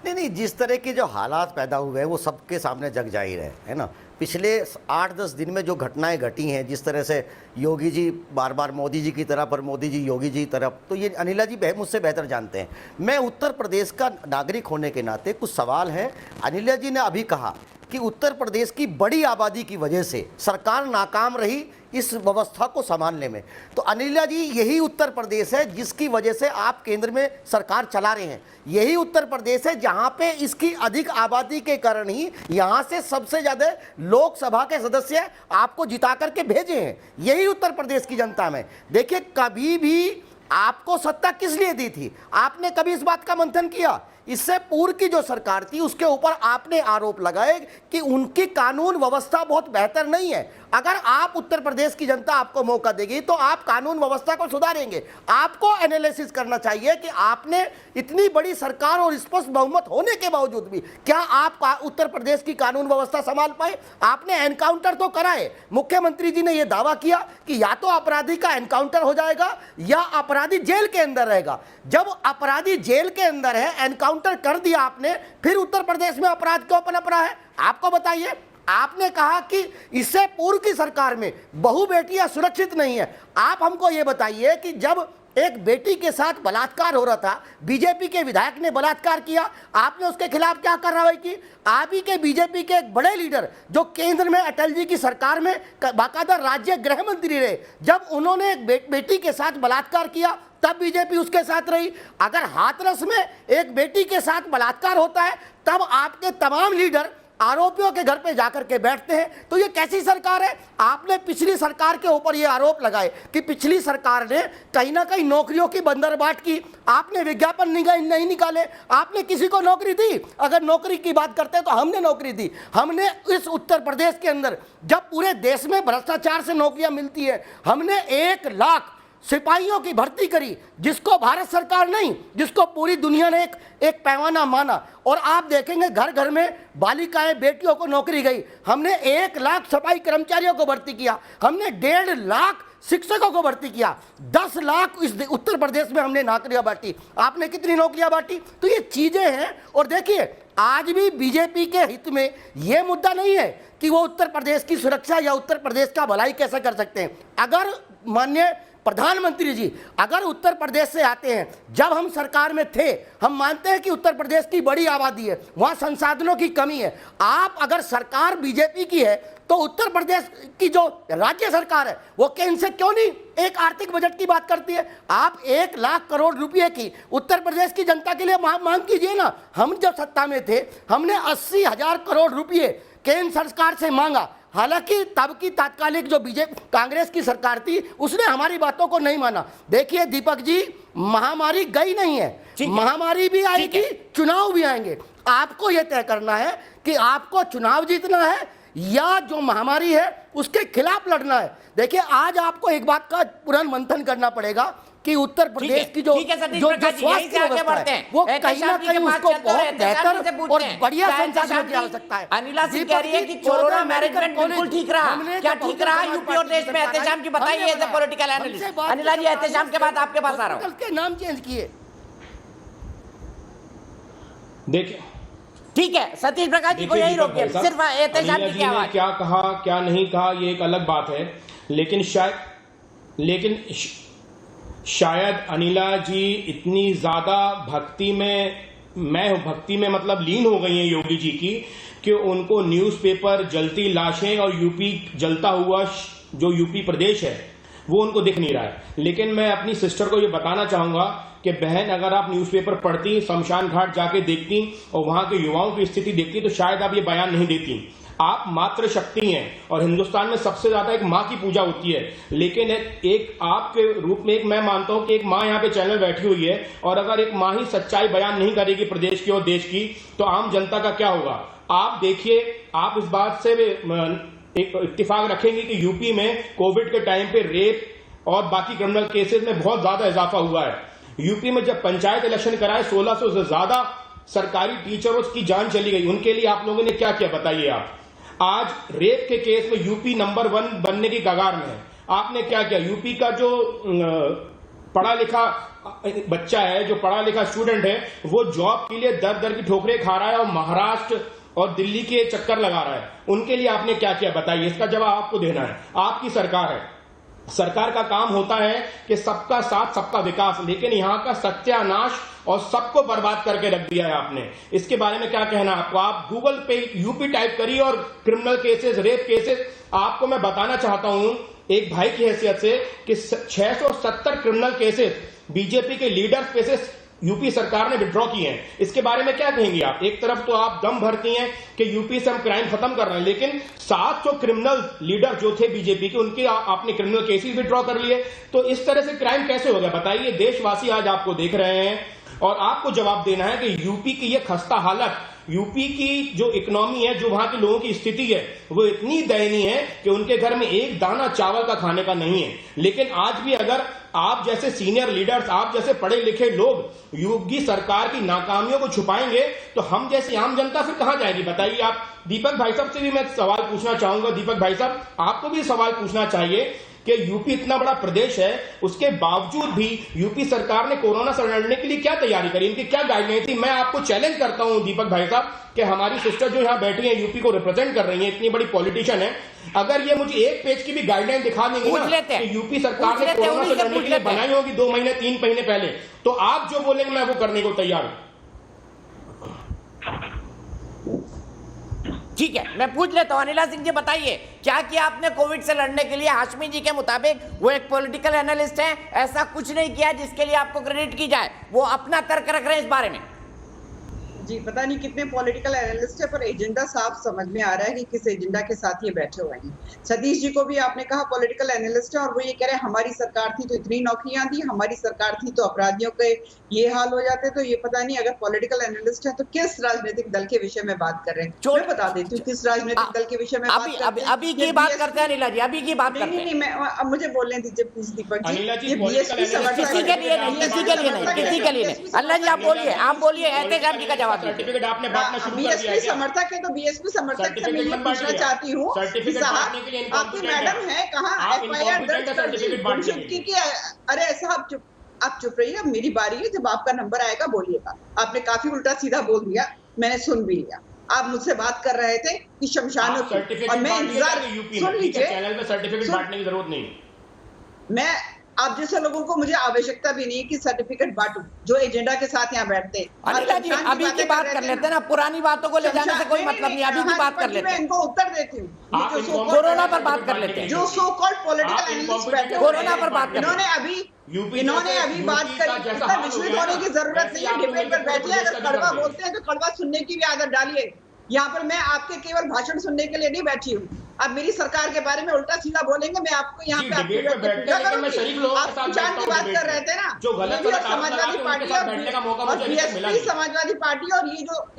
नहीं, जिस तरह के जो हालात पैदा हुए हैं वो सबके सामने जग जाहिर है ना। पिछले 8-10 दिन में जो घटनाएं घटी हैं, जिस तरह से योगी जी बार बार मोदी जी की तरफ और मोदी जी योगी जी की तरफ, तो ये अनिला जी मुझसे बेहतर जानते हैं। मैं उत्तर प्रदेश का नागरिक होने के नाते कुछ सवाल हैं। अनिला जी ने अभी कहा कि उत्तर प्रदेश की बड़ी आबादी की वजह से सरकार नाकाम रही इस व्यवस्था को संभालने में। तो अनिला जी, यही उत्तर प्रदेश है जिसकी वजह से आप केंद्र में सरकार चला रहे हैं। यही उत्तर प्रदेश है जहां पे इसकी अधिक आबादी के कारण ही यहां से सबसे ज्यादा लोकसभा के सदस्य आपको जिता करके भेजे हैं। यही उत्तर प्रदेश की जनता में। देखिए, कभी भी आपको सत्ता किस लिए दी थी? आपने कभी इस बात का मंथन किया? इससे पूर्व की जो सरकार थी उसके ऊपर आपने आरोप लगाए कि उनकी कानून व्यवस्था बहुत बेहतर नहीं है। अगर आप उत्तर प्रदेश की जनता आपको मौका देगी तो आप कानून व्यवस्था को सुधारेंगे। आपको एनालिसिस करना चाहिए कि आपने इतनी बड़ी सरकार और स्पष्ट बहुमत होने के बावजूद भी क्या आप उत्तर प्रदेश की कानून व्यवस्था संभाल पाए? आपने एनकाउंटर तो कराए। मुख्यमंत्री जी ने यह दावा किया कि या तो अपराधी का एनकाउंटर हो जाएगा या अपराधी जेल के अंदर रहेगा। जब अपराधी जेल के अंदर है, एनकाउंटर कर दिया आपने, फिर उत्तर प्रदेश में अपराध क्यों पनप रहा है? आपको बताइए। आपने कहा कि इससे पूर्व की सरकार में बहु बेटियां सुरक्षित नहीं है। आप हमको यह बताइए कि जब एक बेटी के साथ बलात्कार हो रहा था, बीजेपी के विधायक ने बलात्कार किया, आपने उसके खिलाफ क्या कार्रवाई की? आप ही के बीजेपी के एक बड़े लीडर जो केंद्र में अटल जी की सरकार में बाकायदा राज्य गृह मंत्री रहे, जब उन्होंने एक बेटी के साथ बलात्कार किया तब बीजेपी उसके साथ रही। अगर हाथरस में एक बेटी के साथ बलात्कार होता है तब आपके तमाम लीडर आरोपियों के घर पे जाकर के बैठते हैं। तो ये कैसी सरकार है? आपने पिछली सरकार के ऊपर ये आरोप लगाए कि पिछली सरकार ने कहीं ना कहीं नौकरियों की बंदरबाट की। आपने विज्ञापन नहीं निकाले, आपने किसी को नौकरी दी? अगर नौकरी की बात करते हैं तो हमने नौकरी दी। हमने इस उत्तर प्रदेश के अंदर, जब पूरे देश में भ्रष्टाचार से नौकरियां मिलती है, हमने 1 लाख सिपाहियों की भर्ती करी, जिसको भारत सरकार नहीं, जिसको पूरी दुनिया ने एक पैमाना माना। और आप देखेंगे घर घर में बालिकाएं, बेटियों को नौकरी गई। हमने 1 लाख सफाई कर्मचारियों को भर्ती किया, हमने 1.5 लाख शिक्षकों को भर्ती किया, 10 लाख इस उत्तर प्रदेश में हमने नौकरियां बांटी। आपने कितनी नौकरियां बांटी? तो ये चीजें हैं। और देखिए, आज भी बीजेपी के हित में यह मुद्दा नहीं है कि वो उत्तर प्रदेश की सुरक्षा या उत्तर प्रदेश का भलाई कैसे कर सकते हैं। अगर माननीय प्रधानमंत्री जी अगर उत्तर प्रदेश से आते हैं, जब हम सरकार में थे, हम मानते हैं कि उत्तर प्रदेश की बड़ी आबादी है, वहां संसाधनों की कमी है। आप अगर सरकार बीजेपी की है तो उत्तर प्रदेश की जो राज्य सरकार है वो केंद्र से क्यों नहीं एक आर्थिक बजट की बात करती है? आप 1 लाख करोड़ रुपए की उत्तर प्रदेश की जनता के लिए मांग कीजिए ना। हम जब सत्ता में थे हमने 80,000 करोड़ रुपए केंद्र सरकार से मांगा। हालांकि तब की तात्कालिक जो बीजेपी कांग्रेस की सरकार थी उसने हमारी बातों को नहीं माना। देखिए दीपक जी, महामारी गई नहीं है, महामारी भी आएगी, चुनाव भी आएंगे। आपको यह तय करना है कि आपको चुनाव जीतना है या जो महामारी है उसके खिलाफ लड़ना है। देखिए, आज आपको एक बात का पुनर्मंथन करना पड़ेगा कि उत्तर प्रदेश की जो स्वास्थ्य व्यवस्था है वो कहीं ना कहीं उसको बहुत बेहतर और बढ़िया संसाधनों की आवश्यकता है। अनिला सिंह कह रही है कि कोरोना मैनेजमेंट बिल्कुल ठीक रहा। क्या ठीक रहा यूपी और देश में? एहतेशाम जी बताइए as a political analyst. Anila ji, Ehtesham के बाद आपके पास आ रहा हूं। के नाम चेंज किए। देखिए, ठीक है, सतीश प्रकाश जी को यही रोकिए, सिर्फ एहतेशाम की क्या बात, क्या कहा क्या नहीं कहा ये एक अलग बात है। लेकिन शायद अनिला जी इतनी ज्यादा भक्ति में मतलब लीन हो गई हैं योगी जी की कि उनको न्यूज़पेपर, जलती लाशें और यूपी जलता हुआ जो यूपी प्रदेश है वो उनको दिख नहीं रहा है। लेकिन मैं अपनी सिस्टर को ये बताना चाहूंगा कि बहन, अगर आप न्यूज़पेपर पढ़ती, शमशान घाट जाके देखती और वहां के युवाओं की स्थिति देखती तो शायद आप ये बयान नहीं देती। आप मातृ शक्ति हैं और हिंदुस्तान में सबसे ज्यादा एक माँ की पूजा होती है। लेकिन एक आपके रूप में मैं मानता हूं कि एक माँ यहाँ पे चैनल बैठी हुई है और अगर एक माँ ही सच्चाई बयान नहीं करेगी प्रदेश की और देश की तो आम जनता का क्या होगा? आप देखिए, आप इस बात से एक इत्तेफाक रखेंगे कि यूपी में कोविड के टाइम पे रेप और बाकी क्रिमिनल केसेस में बहुत ज्यादा इजाफा हुआ है। यूपी में जब पंचायत इलेक्शन कराए 1600 से ज्यादा सरकारी टीचरों की जान चली गई, उनके लिए आप लोगों ने क्या किया बताइए आप। आज रेप के केस में यूपी नंबर 1 बनने की कगार में है, आपने क्या किया। यूपी का जो पढ़ा लिखा बच्चा है, जो पढ़ा लिखा स्टूडेंट है, वो जॉब के लिए दर दर की ठोकरें खा रहा है और महाराष्ट्र और दिल्ली के चक्कर लगा रहा है। उनके लिए आपने क्या किया बताइए, इसका जवाब आपको देना है। आपकी सरकार है, सरकार का काम होता है कि सबका साथ सबका विकास, लेकिन यहां का सत्यानाश और सबको बर्बाद करके रख दिया है आपने। इसके बारे में क्या कहना है आपको। आप गूगल पे यूपी टाइप करिए और क्रिमिनल केसेस, रेप केसेस, आपको मैं बताना चाहता हूं एक भाई की हैसियत से कि 670 क्रिमिनल केसेस बीजेपी के लीडर्स पे से यूपी सरकार ने विड्रॉ किए हैं। इसके बारे में क्या कहेंगे आप। एक तरफ तो आप दम भरती हैं कि यूपी से हम क्राइम खत्म कर रहे हैं, लेकिन 700 क्रिमिनल लीडर जो थे बीजेपी के, उनके आपने क्रिमिनल केसेस विड्रॉ कर लिए। तो इस तरह से क्राइम कैसे हो गया बताइए। देशवासी आज आपको देख रहे हैं और आपको जवाब देना है कि यूपी की यह खस्ता हालत, यूपी की जो इकोनॉमी है, जो वहां के लोगों की स्थिति है, वो इतनी दयनीय है कि उनके घर में एक दाना चावल का खाने का नहीं है। लेकिन आज भी अगर आप जैसे सीनियर लीडर्स, आप जैसे पढ़े लिखे लोग योगी सरकार की नाकामियों को छुपाएंगे तो हम जैसी आम जनता फिर कहां जाएगी बताइए आप। दीपक भाई साहब से भी मैं सवाल पूछना चाहूंगा। दीपक भाई साहब, आपको भी सवाल पूछना चाहिए कि यूपी इतना बड़ा प्रदेश है, उसके बावजूद भी यूपी सरकार ने कोरोना से लड़ने के लिए क्या तैयारी करी, इनकी क्या गाइडलाइन थी। मैं आपको चैलेंज करता हूं दीपक भाई साहब कि हमारी सिस्टर जो यहां बैठी है, यूपी को रिप्रेजेंट कर रही है, इतनी बड़ी पॉलिटिशियन है, अगर ये मुझे एक पेज की भी गाइडलाइन दिखा देंगे ना कि यूपी सरकार ने कोरोना से लड़ने के लिए बनाई होगी 2 महीने 3 महीने पहले, तो आप जो बोलेंगे मैं वो करने को तैयार हूं। ठीक है, मैं पूछ लेता हूं। अनिला सिंह जी बताइए, क्या किया आपने कोविड से लड़ने के लिए। हाशमी जी के मुताबिक वो एक पॉलिटिकल एनालिस्ट हैं, ऐसा कुछ नहीं किया जिसके लिए आपको क्रेडिट की जाए। वो अपना तर्क रख रहे हैं इस बारे में। जी, पता नहीं कितने पॉलिटिकल एनालिस्ट है, पर एजेंडा साफ समझ में आ रहा है कि किस एजेंडा के साथ ये बैठे हुए हैं। सतीश जी को भी आपने कहा पॉलिटिकल एनालिस्ट है, और वो ये कह रहे हैं हमारी सरकार थी तो इतनी नौकरियां दी, हमारी सरकार थी तो अपराधियों के ये हाल हो जाते। तो ये पता नहीं, अगर पॉलिटिकल एनालिस्ट है तो किस राजनीतिक दल के विषय में बात कर रहे हैं। मैं बता देती हूँ किस राजनीतिक दल के विषय में बात करते हैं। अभी की बात करते हैं अनिला जी, अभी की बात करते हैं। नहीं, मैं अब मुझे बोलने दीजिए प्लीज दीपक जी। ये बीएसपी समर्थक किसी के लिए नहीं, किसी के लिए नहीं, किसी के लिए नहीं। अनिला जी आप बोलिए, आप बोलिए, एहतेजाम जी का जवाब सर्टिफिकेट आपने बांटना शुरू कर दिया बीएसपी समर्थक है तो बीएसपी समर्थक से मैं ये पूछना चाहती हूँ कि साहब आपकी मैडम है कहाँ एफआईआर दर्ज कर दी की। अरे साहब चुप, आप चुप रहिए, अब मेरी बारी है, जब आपका नंबर आएगा बोलिएगा। आपने काफी उल्टा सीधा बोल दिया, मैंने सुन भी लिया। आप मुझसे बात कर रहे थे कि शमशानों की, और मैं इंतजार, सुन लीजिए, चैनल में सर्टिफिकेट बांटने की जरूरत नहीं। मैं आप जैसे लोगों को मुझे आवश्यकता भी नहीं कि सर्टिफिकेट बांटूं जो एजेंडा के साथ यहाँ बैठते हैं। अनिला जी अभी की बात कर लेते हैं ना, पुरानी बातों को ले जाने से कोई मतलब नहीं, अभी की बात कर लेते हैं। मैं इनको उत्तर देती हूँ, कोरोना पर बात कर लेते हैं। जो सो कॉल्ड पॉलिटिकल एनालिस्ट बैठे कोरोना पर बात कर, इन्होंने अभी बात करी। इतना विचलित होने की जरूरत नहीं है, डिबेट पर बैठिए। अगर कड़वा बोलते हैं तो कड़वा सुनने की भी आदत डालिए। यहाँ पर मैं आपके केवल भाषण सुनने के लिए नहीं बैठी हूँ। आप मेरी सरकार के बारे में उल्टा सीधा बोलेंगे, मैं आपको यहाँ पे आप सुशांत की बात कर रहे थे ना, समाजवादी पार्टी और बीएसपी समाजवादी पार्टी और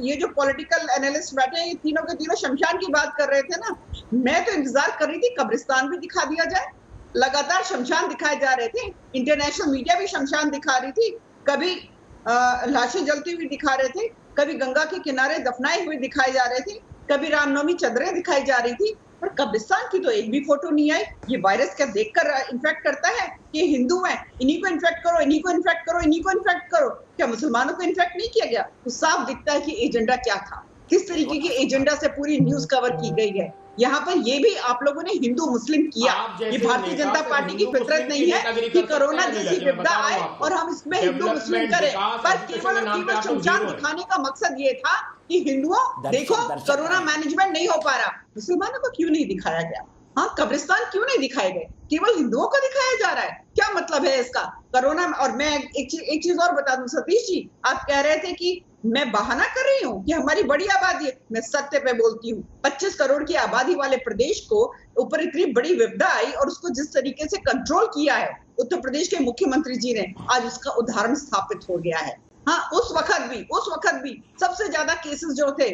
ये जो पॉलिटिकल एनालिस्ट बैठे हैं, ये तीनों के तीनों शमशान की बात कर रहे थे ना। मैं तो इंतजार कर रही थी कब्रिस्तान भी दिखा दिया जाए। लगातार शमशान दिखाए जा रहे थे, इंटरनेशनल मीडिया भी शमशान दिखा रही थी। कभी लाशें जलती हुई दिखा रहे थे, कभी गंगा के किनारे दफनाए हुए दिखाए जा रहे थे, कभी रामनवमी चदरें दिखाई जा रही थी, पर कब्रिस्तान की तो एक भी फोटो नहीं आई। ये वायरस क्या देखकर इन्फेक्ट करता है कि हिंदू हैं, इन्हीं को इन्फेक्ट करो, इन्हीं को इन्फेक्ट करो, इन्हीं को इन्फेक्ट करो। क्या मुसलमानों को इन्फेक्ट नहीं किया गया? तो साफ दिखता है कि एजेंडा क्या था, किस तरीके की एजेंडा से पूरी न्यूज कवर की गई है। यहाँ पर ये भी आप लोगों ने हिंदू मुस्लिम किया। ये भारतीय जनता पार्टी की फितरत नहीं है कि कोरोना जैसी विपदा आए और हम इसमें हिंदू मुस्लिम करें। पर केवल और केवल शमशान दिखाने का मकसद ये था कि हिंदुओं देखो कोरोना मैनेजमेंट नहीं हो पा रहा। मुसलमानों को क्यों नहीं दिखाया गया? हाँ, कब्रिस्तान क्यों नहीं दिखाए गए? केवल हिंदुओं को दिखाया जा रहा है। क्या मतलब है इसका? कोरोना। और मैं एक चीज और बता दूं सतीश जी, आप कह रहे थे कि मैं बहाना कर रही हूँ कि हमारी बड़ी आबादी है। मैं सत्य पे बोलती हूँ, 25 करोड़ की आबादी वाले प्रदेश को ऊपर इतनी बड़ी विपदा आई और उसको जिस तरीके से कंट्रोल किया है उत्तर प्रदेश के मुख्यमंत्री जी ने, आज उसका उदाहरण स्थापित हो गया है। हाँ, उस वक्त भी सबसे ज्यादा केसेस जो थे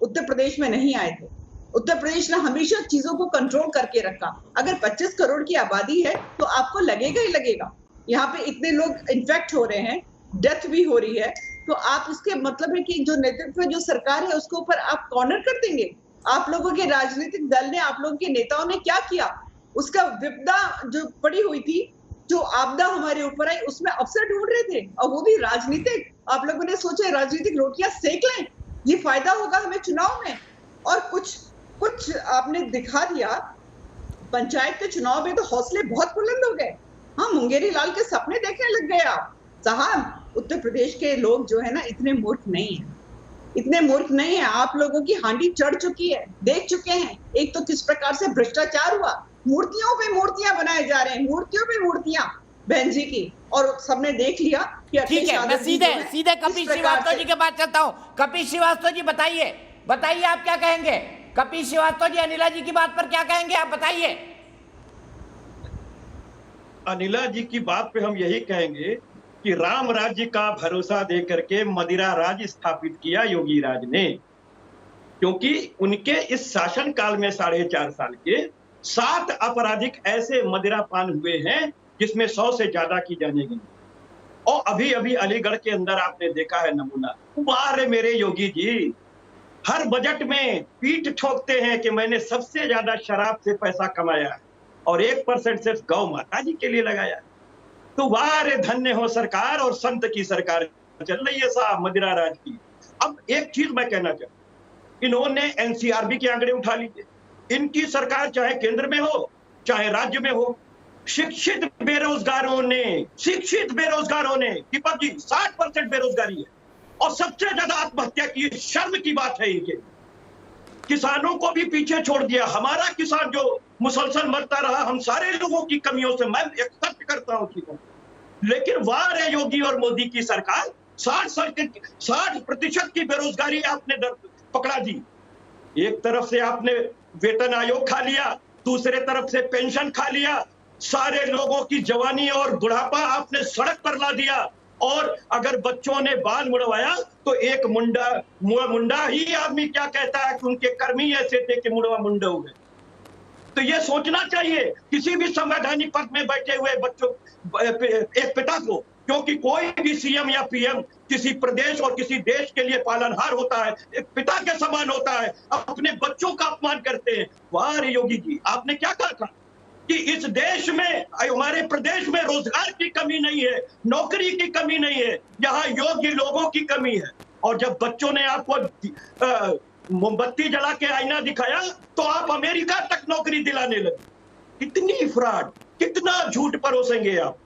उत्तर प्रदेश में नहीं आए थे। उत्तर प्रदेश ने हमेशा चीजों को कंट्रोल करके रखा। अगर 25 करोड़ की आबादी है तो आपको लगेगा ही लगेगा, यहाँ पे इतने लोग इन्फेक्ट हो रहे हैं, डेथ भी हो रही है, तो आप इसके मतलब है कि जो नेतृत्व जो सरकार है उसके ऊपर आप कॉर्नर कर देंगे। आप लोगों के राजनीतिक दल ने, आप लोगों के नेताओं ने क्या किया, उसका विपदा जो पड़ी हुई थी, जो आपदा हमारे ऊपर आई, उसमें अवसर ढूंढ रहे थे, और वो भी राजनीतिक। आप लोगों ने सोचा राजनीतिक रोटियां सेक लें, ये फायदा होगा हमें चुनाव में, और कुछ आपने दिखा दिया। पंचायत के चुनाव में तो हौसले बहुत बुलंद हो गए। हाँ, मुंगेरी लाल के सपने देखने लग गए आप साहब। उत्तर प्रदेश के लोग जो है ना, इतने मूर्ख नहीं है, इतने मूर्ख नहीं है। आप लोगों की हांडी चढ़ चुकी है, देख चुके हैं एक तो किस प्रकार से भ्रष्टाचार हुआ, मूर्तियों पे मूर्तियां बनाए जा रहे हैं, मूर्तियों पे मूर्तियां बहन जी की, और सबने देख लिया कि ठीक है, मैं सीधे कपिल श्रीवास्तव जी के पास चलता हूं। कपिल श्रीवास्तव जी बताइए आप क्या कहेंगे? कपिल श्रीवास्तव जी अनिला जी की बात पर क्या कहेंगे, आप बताइए। अनिला जी की बात पे हम यही कहेंगे कि राम राज्य का भरोसा दे करके मदिरा राज स्थापित किया योगी राज ने, क्योंकि उनके इस शासन काल में 4.5 साल के 7 आपराधिक ऐसे मदिरा पान हुए हैं जिसमें 100 से ज्यादा की जाने गिनी। और अभी अभी अलीगढ़ के अंदर आपने देखा है नमूना। वाह रे मेरे योगी जी, हर बजट में पीठ ठोकते हैं कि मैंने सबसे ज्यादा शराब से पैसा कमाया है और 1% सिर्फ गौ माता जी के लिए लगाया। तो वाह रे धन्य हो सरकार, और संत की सरकार चल रही है साहब मदिरा राज की। अब एक चीज मैं कहना चाहूँ, इन्होंने एनसीआरबी के आंकड़े उठा लीजिए। इनकी सरकार चाहे केंद्र में हो चाहे राज्य में हो, शिक्षित बेरोजगारों ने दीपक जी 60% बेरोजगारी है, और सबसे ज्यादा आत्महत्या की। शर्म की बात है इनके। किसानों को भी पीछे छोड़ दिया। हमारा किसान जो मुसलसल मरता रहा, हम सारे लोगों की कमियों से मैं एक्सेप्ट करता हूं चीजों, लेकिन वाह रे योगी और मोदी की सरकार, 60% की बेरोजगारी आपने पकड़ा दी। एक तरफ से आपने वेतन आयोग खा लिया, दूसरे तरफ से पेंशन खा लिया, सारे लोगों की जवानी और बुढ़ापा आपने सड़क पर ला दिया। और अगर बच्चों ने बाल मुड़वाया तो एक मुंडा ही आदमी क्या कहता है कि उनके कर्म ही ऐसे थे कि मुड़वा मुंडा हो गए। तो ये सोचना चाहिए किसी भी संवैधानिक पद में बैठे हुए बच्चों, एक पिता को, क्योंकि कोई भी सीएम या पीएम किसी प्रदेश और किसी देश के लिए पालनहार होता है, एक पिता के समान होता है, अपने बच्चों का अपमान करते हैं। वाह रे योगी जी, आपने क्या कहा था कि इस देश में, हमारे प्रदेश में रोजगार की कमी नहीं है, नौकरी की कमी नहीं है, यहाँ योग्य लोगों की कमी है। और जब बच्चों ने आपको मोमबत्ती जला के आईना दिखाया तो आप अमेरिका तक नौकरी दिलाने लगे। कितनी फ्रॉड, कितना झूठ परोसेंगे आप।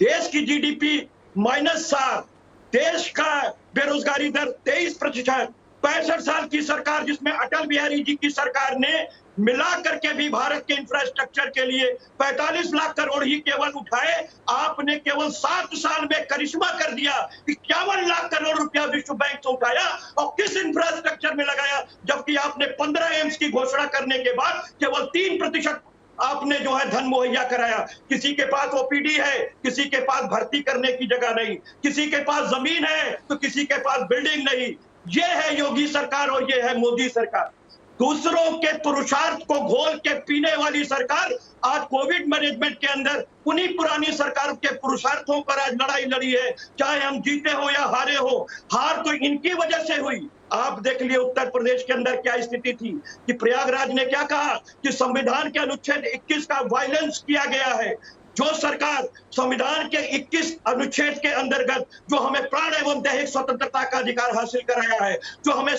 देश की जीडीपी -7, देश का बेरोजगारी दर 23%, 65 साल की सरकार जिसमें अटल बिहारी जी की सरकार ने मिला करके भी भारत के इंफ्रास्ट्रक्चर के लिए 45 लाख करोड़ ही केवल उठाए, आपने केवल 7 साल में करिश्मा कर दिया। 51 लाख करोड़ रुपया विश्व बैंक से उठाया और किस इंफ्रास्ट्रक्चर में लगाया, जबकि आपने 15 एम्स की घोषणा करने के बाद केवल 3% आपने जो है धन मुहैया कराया। किसी के पास ओपीडी है, किसी के पास भर्ती करने की जगह नहीं, किसी के पास जमीन है तो किसी के पास बिल्डिंग नहीं। ये है योगी सरकार और ये है मोदी सरकार, दूसरों के पुरुषार्थ को घोल के पीने वाली सरकार। आज कोविड मैनेजमेंट के अंदर उन्हीं पुरानी सरकार के पुरुषार्थों पर आज लड़ाई लड़ी है, चाहे हम जीते हो या हारे हो। हार तो इनकी वजह से हुई। आप देख लिए उत्तर प्रदेश के अंदर क्या स्थिति थी कि प्रयागराज ने क्या कहा कि संविधान के अनुच्छेद 21 का वायलेंस किया गया है। जो सरकार संविधान के 21 अनुच्छेद के अंतर्गत जो हमें प्राण एवं दैहिक स्वतंत्रता का अधिकार हासिल कराया है, जो हमें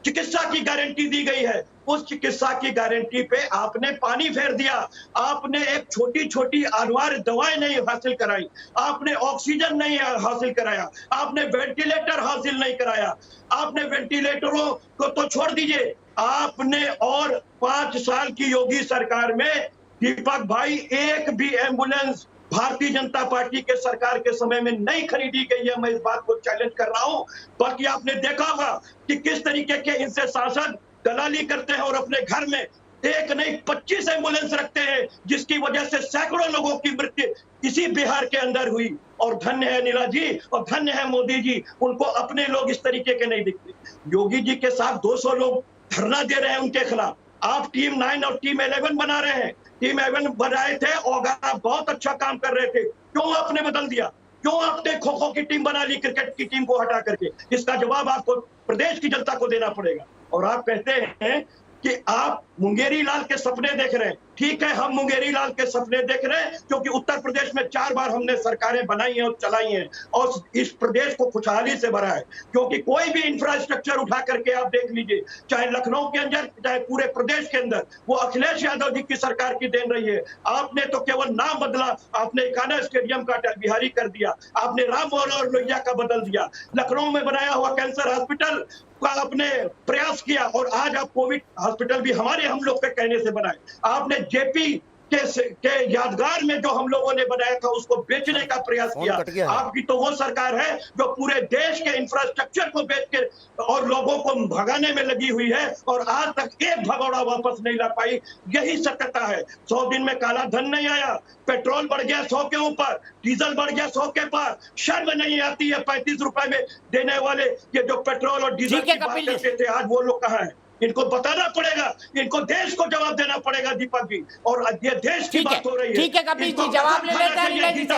चिकित्सा की गारंटी दी गई है, उस चिकित्सा की गारंटी पे आपने पानी फेर दिया। आपने एक छोटी छोटी अनिवार्य दवाएं नहीं हासिल कराई, आपने ऑक्सीजन नहीं हासिल कराया, आपने वेंटिलेटर हासिल नहीं कराया। आपने वेंटिलेटरों को तो छोड़ दीजिए, आपने और 5 साल की योगी सरकार में दीपक भाई एक भी एम्बुलेंस भारतीय जनता पार्टी के सरकार के समय में नहीं खरीदी गई है। मैं इस बात को चैलेंज कर रहा हूं। बल्कि आपने देखा होगा कि किस तरीके के इनसे सांसद दलाली करते हैं और अपने घर में एक नहीं 25 एम्बुलेंस रखते हैं, जिसकी वजह से सैकड़ों लोगों की मृत्यु इसी बिहार के अंदर हुई। और धन्य है नीला जी और धन्य है मोदी जी, उनको अपने लोग इस तरीके के नहीं दिखते। योगी जी के साथ 200 लोग धरना दे रहे हैं उनके खिलाफ, आप टीम 9 और टीम 11 बना रहे हैं। टीम 11 बनाए थे और आप बहुत अच्छा काम कर रहे थे, क्यों आपने बदल दिया? क्यों आपने खो खो की टीम बना ली क्रिकेट की टीम को हटा करके? इसका जवाब आपको प्रदेश की जनता को देना पड़ेगा। और आप कहते हैं कि आप मुंगेरी लाल के सपने देख रहे हैं। ठीक है, हम मुंगेरी लाल के सपने देख रहे हैं, क्योंकि उत्तर प्रदेश में 4 बार हमने सरकारें बनाई हैं और चलाई हैं और इस प्रदेश को खुशहाली से भरा है। क्योंकि कोई भी इंफ्रास्ट्रक्चर उठा करके आप देख लीजिए, चाहे लखनऊ के अंदर, चाहे पूरे प्रदेश के अंदर, वो अखिलेश यादव जी की सरकार की देन रही है। आपने तो केवल नाम बदला, आपने इकाना स्टेडियम का अटल बिहारी कर दिया, आपने राम मनोहर लोहिया का बदल दिया, लखनऊ में बनाया हुआ कैंसर हॉस्पिटल का आपने प्रयास किया और आज आप कोविड हॉस्पिटल भी हम लोग के कहने से बनाए। आपने जेपी के यादगार में जो हम लोगों ने बनाया था उसको बेचने का प्रयास किया। आपकी तो वो सरकार है जो पूरे देश के इंफ्रास्ट्रक्चर को बेच के और लोगों को भगाने में लगी हुई है और आज तक एक भगोड़ा वापस नहीं ला पाई। यही सत्यता है। 100 दिन में काला धन नहीं आया, पेट्रोल बढ़ गया 100 के ऊपर, डीजल बढ़ गया 100 के पार। शर्म नहीं आती है 35 रुपए में देने वाले ये जो पेट्रोल और डीजल की बात करते थे, आज वो लोग कहाँ है? इनको बताना पड़ेगा, इनको देश को जवाब देना पड़ेगा दीपक जी। और ये देश की बात हो रही है। ठीक है कपिल जी, जवाब ले लेते हैं अनिला जी से।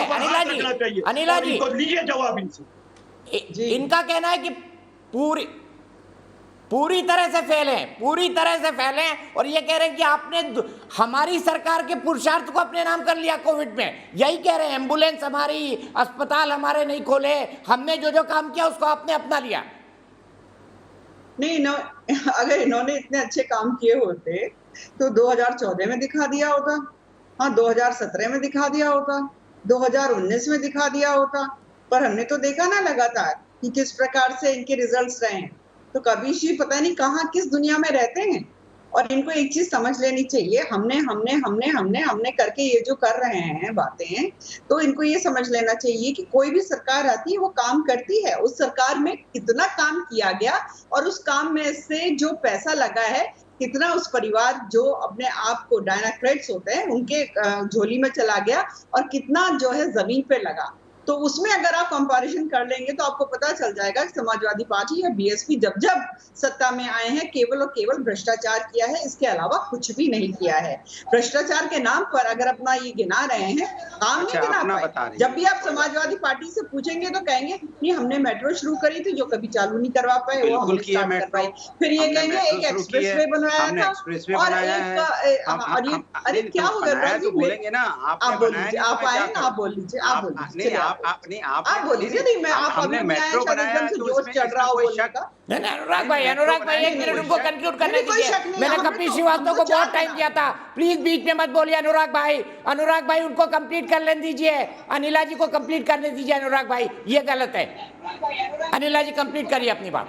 अनिला जी इनको लीजिए जवाब इनसे। इनका कहना है कि पूरी तरह से फैले और ये कह रहे हैं कि आपने हमारी सरकार के पुरुषार्थ को अपने नाम कर लिया कोविड में। यही कह रहे हैं, एम्बुलेंस हमारी, अस्पताल हमारे नहीं खोले, हमने जो जो काम किया उसको आपने अपना लिया। नहीं, अगर इन्होंने इतने अच्छे काम किए होते तो 2014 में दिखा दिया होता, हाँ 2017 में दिखा दिया होता, 2019 में दिखा दिया होता। पर हमने तो देखा ना लगातार कि किस प्रकार से इनके रिजल्ट्स रहे हैं। तो कबीर जी पता नहीं कहाँ किस दुनिया में रहते हैं। और इनको एक चीज समझ लेनी चाहिए, हमने करके ये जो कर रहे हैं बातें, तो इनको ये समझ लेना चाहिए कि कोई भी सरकार आती है वो काम करती है, उस सरकार में कितना काम किया गया और उस काम में से जो पैसा लगा है कितना उस परिवार जो अपने आप को डायनाक्रेट्स होते हैं उनके झोली में चला गया और कितना जो है जमीन पे लगा। तो उसमें अगर आप कंपैरिजन कर लेंगे तो आपको पता चल जाएगा कि समाजवादी पार्टी या बीएसपी जब सत्ता में आए हैं केवल और केवल भ्रष्टाचार किया है, इसके अलावा कुछ भी नहीं किया है। भ्रष्टाचार के नाम पर अगर अपना ये गिना रहे हैं, काम नहीं गिना पाए। जब भी आप समाजवादी पार्टी से पूछेंगे तो कहेंगे नहीं हमने मेट्रो शुरू करी थी जो कभी चालू नहीं करवा पाए, वो हम स्टार्ट कर पाए। फिर ये कहेंगे एक एक्सप्रेस वे बनवाया था और एक अरे क्या हो गया जी, बोलेंगे ना आप बोल लीजिए, आप आए ना, आप बोल लीजिए, आप बोल लीजिए, आप बोल लीजिए। नहीं मैं आप अभी मेट्रो बनाया तो जोश चढ़ रहा हो बोलने का। अनुराग भाई एक मिनट उनको कंक्लूड करने दीजिए। मैंने कपिल श्रीवास्तव को बहुत टाइम दिया था, प्लीज बीच में मत बोलिए अनुराग भाई उनको कंप्लीट कर लेने दीजिए, अनिला जी को कंप्लीट करने दीजिए। अनुराग भाई ये गलत है, अनिला जी कंप्लीट करिए अपनी बात।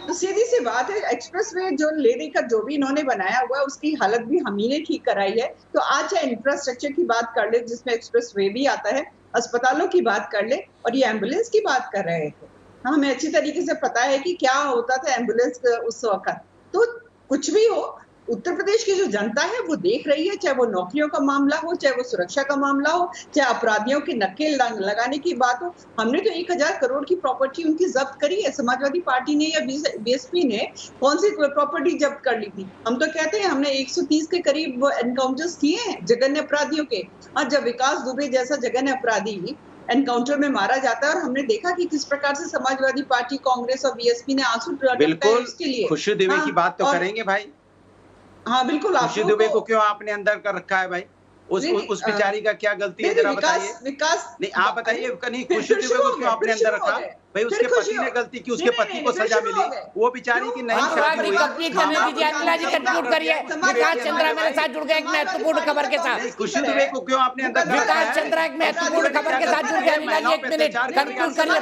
तो सीधी सी बात है, एक्सप्रेस वे जो लेने का जो भी इन्होंने बनाया हुआ है उसकी हालत भी हम ही ने ठीक कराई है। तो आज चाहे इंफ्रास्ट्रक्चर की बात कर ले जिसमें एक्सप्रेस वे भी आता है, अस्पतालों की बात कर ले और ये एम्बुलेंस की बात कर रहे थे। हमें अच्छी तरीके से पता है कि क्या होता था एम्बुलेंस उस वक्त। तो कुछ भी हो, उत्तर प्रदेश की जो जनता है वो देख रही है, चाहे वो नौकरियों का मामला हो, चाहे वो सुरक्षा का मामला हो, चाहे अपराधियों के नकेल लगाने की बात हो। हमने तो 1000 करोड़ की प्रॉपर्टी उनकी जब्त करी है, समाजवादी पार्टी ने या बीएसपी ने कौन सी प्रॉपर्टी जब्त कर ली थी? हम तो कहते हैं हमने 130 के करीब एनकाउंटर्स किए हैं जघन्य अपराधियों के। आज जब विकास दुबे जैसा जघन्य अपराधी एनकाउंटर में मारा जाता है और हमने देखा कि किस प्रकार से समाजवादी पार्टी, कांग्रेस और बीएसपी ने आंसू बिल्कुल उसके लिए। खुशी दुबे की बात तो करेंगे भाई। हाँ बिल्कुल, खुशी दुबे को क्यों आपने अंदर कर रखा है भाई? उस बेचारी का क्या गलती है जरा बताइए। नहीं आप बताइए, नहीं खुशी दुबे को क्यों आपने अंदर रखा भाई? उसके पति ने गलती की, उसके पति को सजा मिली, वो बेचारी की नहीं शादी हुई। कंप्लीट करने दीजिए, अनिला जी कंक्लूड करिए। विकास चंद्रा मेरे साथ जुड़ गए एक महत्वपूर्ण खबर के साथ। खुशी दुबे को क्यों आपने अंदर रखा? विकास चंद्रा एक महत्वपूर्ण खबर के साथ जुड़ गए। अनिला जी एक मिनट कंक्लूड करिए।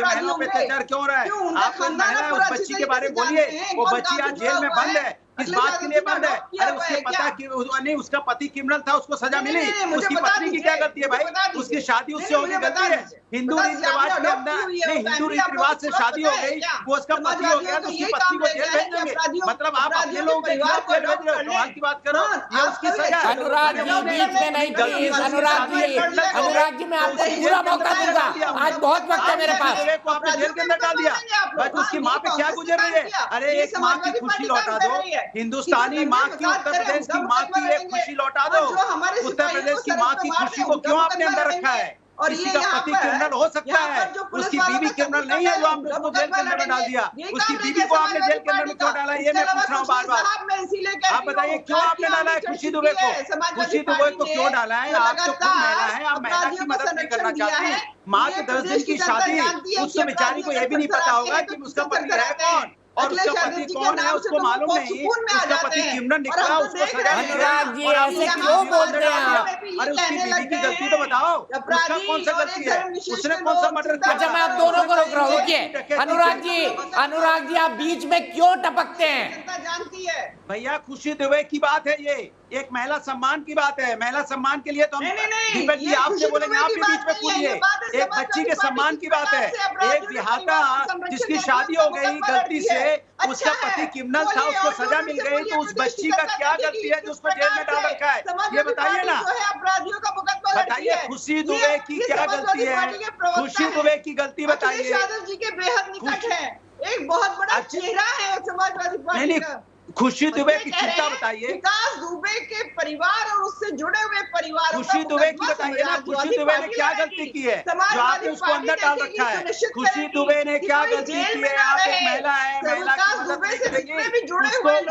महिलाओं पे अत्याचार क्यों हो रहा है? आप महिला उस बच्ची के बारे में बोलिए, वो बच्ची आज जेल में बंद है, किस बात के लिए बंद है? अरे उसके पता कि नहीं उसका पति क्रिमिनल था, उसको सजा मिली, उसकी पत्नी की क्या गलती है भाई? उसकी शादी उससे होगी, गलती है? हिंदू रीति रिवाज के अंदर नहीं, हिंदू रीति रिवाज से शादी हो गई, वो उसका पति हो गया तो उसकी पत्नी को जेल भेज देंगे? मतलब आप अपने लोगों के खिलाफ जेल भेज रहे हो? सवाल की बात करो, ये उसकी सजा है। अनुराग जी बीच में नहीं प्लीज, अनुराग जी मैं आपको पूरा मौका दूंगा, आज बहुत वक्त है मेरे पास। को आपने जेल के अंदर डाल दिया, बट उसकी माँ पे क्या गुजर रही है? अरे एक माँ की खुशी लौटा दो, हिंदुस्तानी माँ की, उत्तर प्रदेश की माँ की एक खुशी लौटा दो। उत्तर प्रदेश की माँ की खुशी को क्यों आपने अंदर रखा है? किसी का पति क्रिमिनल हो सकता है, उसकी बीवी क्रिमिनल नहीं है जो आपने उसको जेल के अंदर में डाल दिया। उसकी बीवी को आपने जेल के अंदर में क्यों डाला, ये मैं पूछ रहा हूँ बार बार। आप बताइए क्यों आपने डाला है खुशी दुबे को? खुशी दुबे को क्यों डाला है? आप तो खुद महिला है, आप महिला की मदद नहीं करना चाहती। माँ के 10 दिन की शादी, उससे बेचारी को यह भी नहीं पता होगा कि उसका पति है कौन और उसका पति कौन है, उसको मालूम नहीं। उसका पति क्रिमिनल निकला, उसको सजा। अनुराग जी ऐसे क्यों बोलते हैं आप? अरे उसकी बीवी की गलती तो बताओ, उसका कौन सा गलती है? उसने कौन सा मर्डर किया? अच्छा मैं आप दोनों को रोक रहा हूँ, रुकिए। अनुराग जी आप बीच में क्यों टपकते हैं? जानती है भैया, खुशी दुबे की बात है, ये एक महिला सम्मान की बात है। महिला सम्मान के लिए तो हम दीपक जी आपसे बोलेंगे, आप भी बीच में कूदिए। एक बच्ची के सम्मान की बात है, एक विहाता जिसकी शादी हो गई गलती से, उसका पति क्रिमिनल था, उसको सजा मिल गई, तो उस बच्ची का क्या गलती है जो उसको जेल में डाल रखा है? ये बताइए ना, बताइए खुशी दुबे की क्या गलती है? खुशी दुबे की गलती बताइए। यादव जी के बेहद निकट है, एक बहुत बड़ा चेहरा है समाजवादी पार्टी का। खुशी दुबे की चिंता बताइए। विकास दुबे के परिवार और उससे जुड़े हुए परिवार। खुशी दुबे की बताइए ना, खुशी दुबे ने क्या गलती की है जो आपने उसको अंदर डाल रखा है? खुशी दुबे ने क्या गलती की है? आप एक महिला है, महिला की मदद नहीं करेंगे,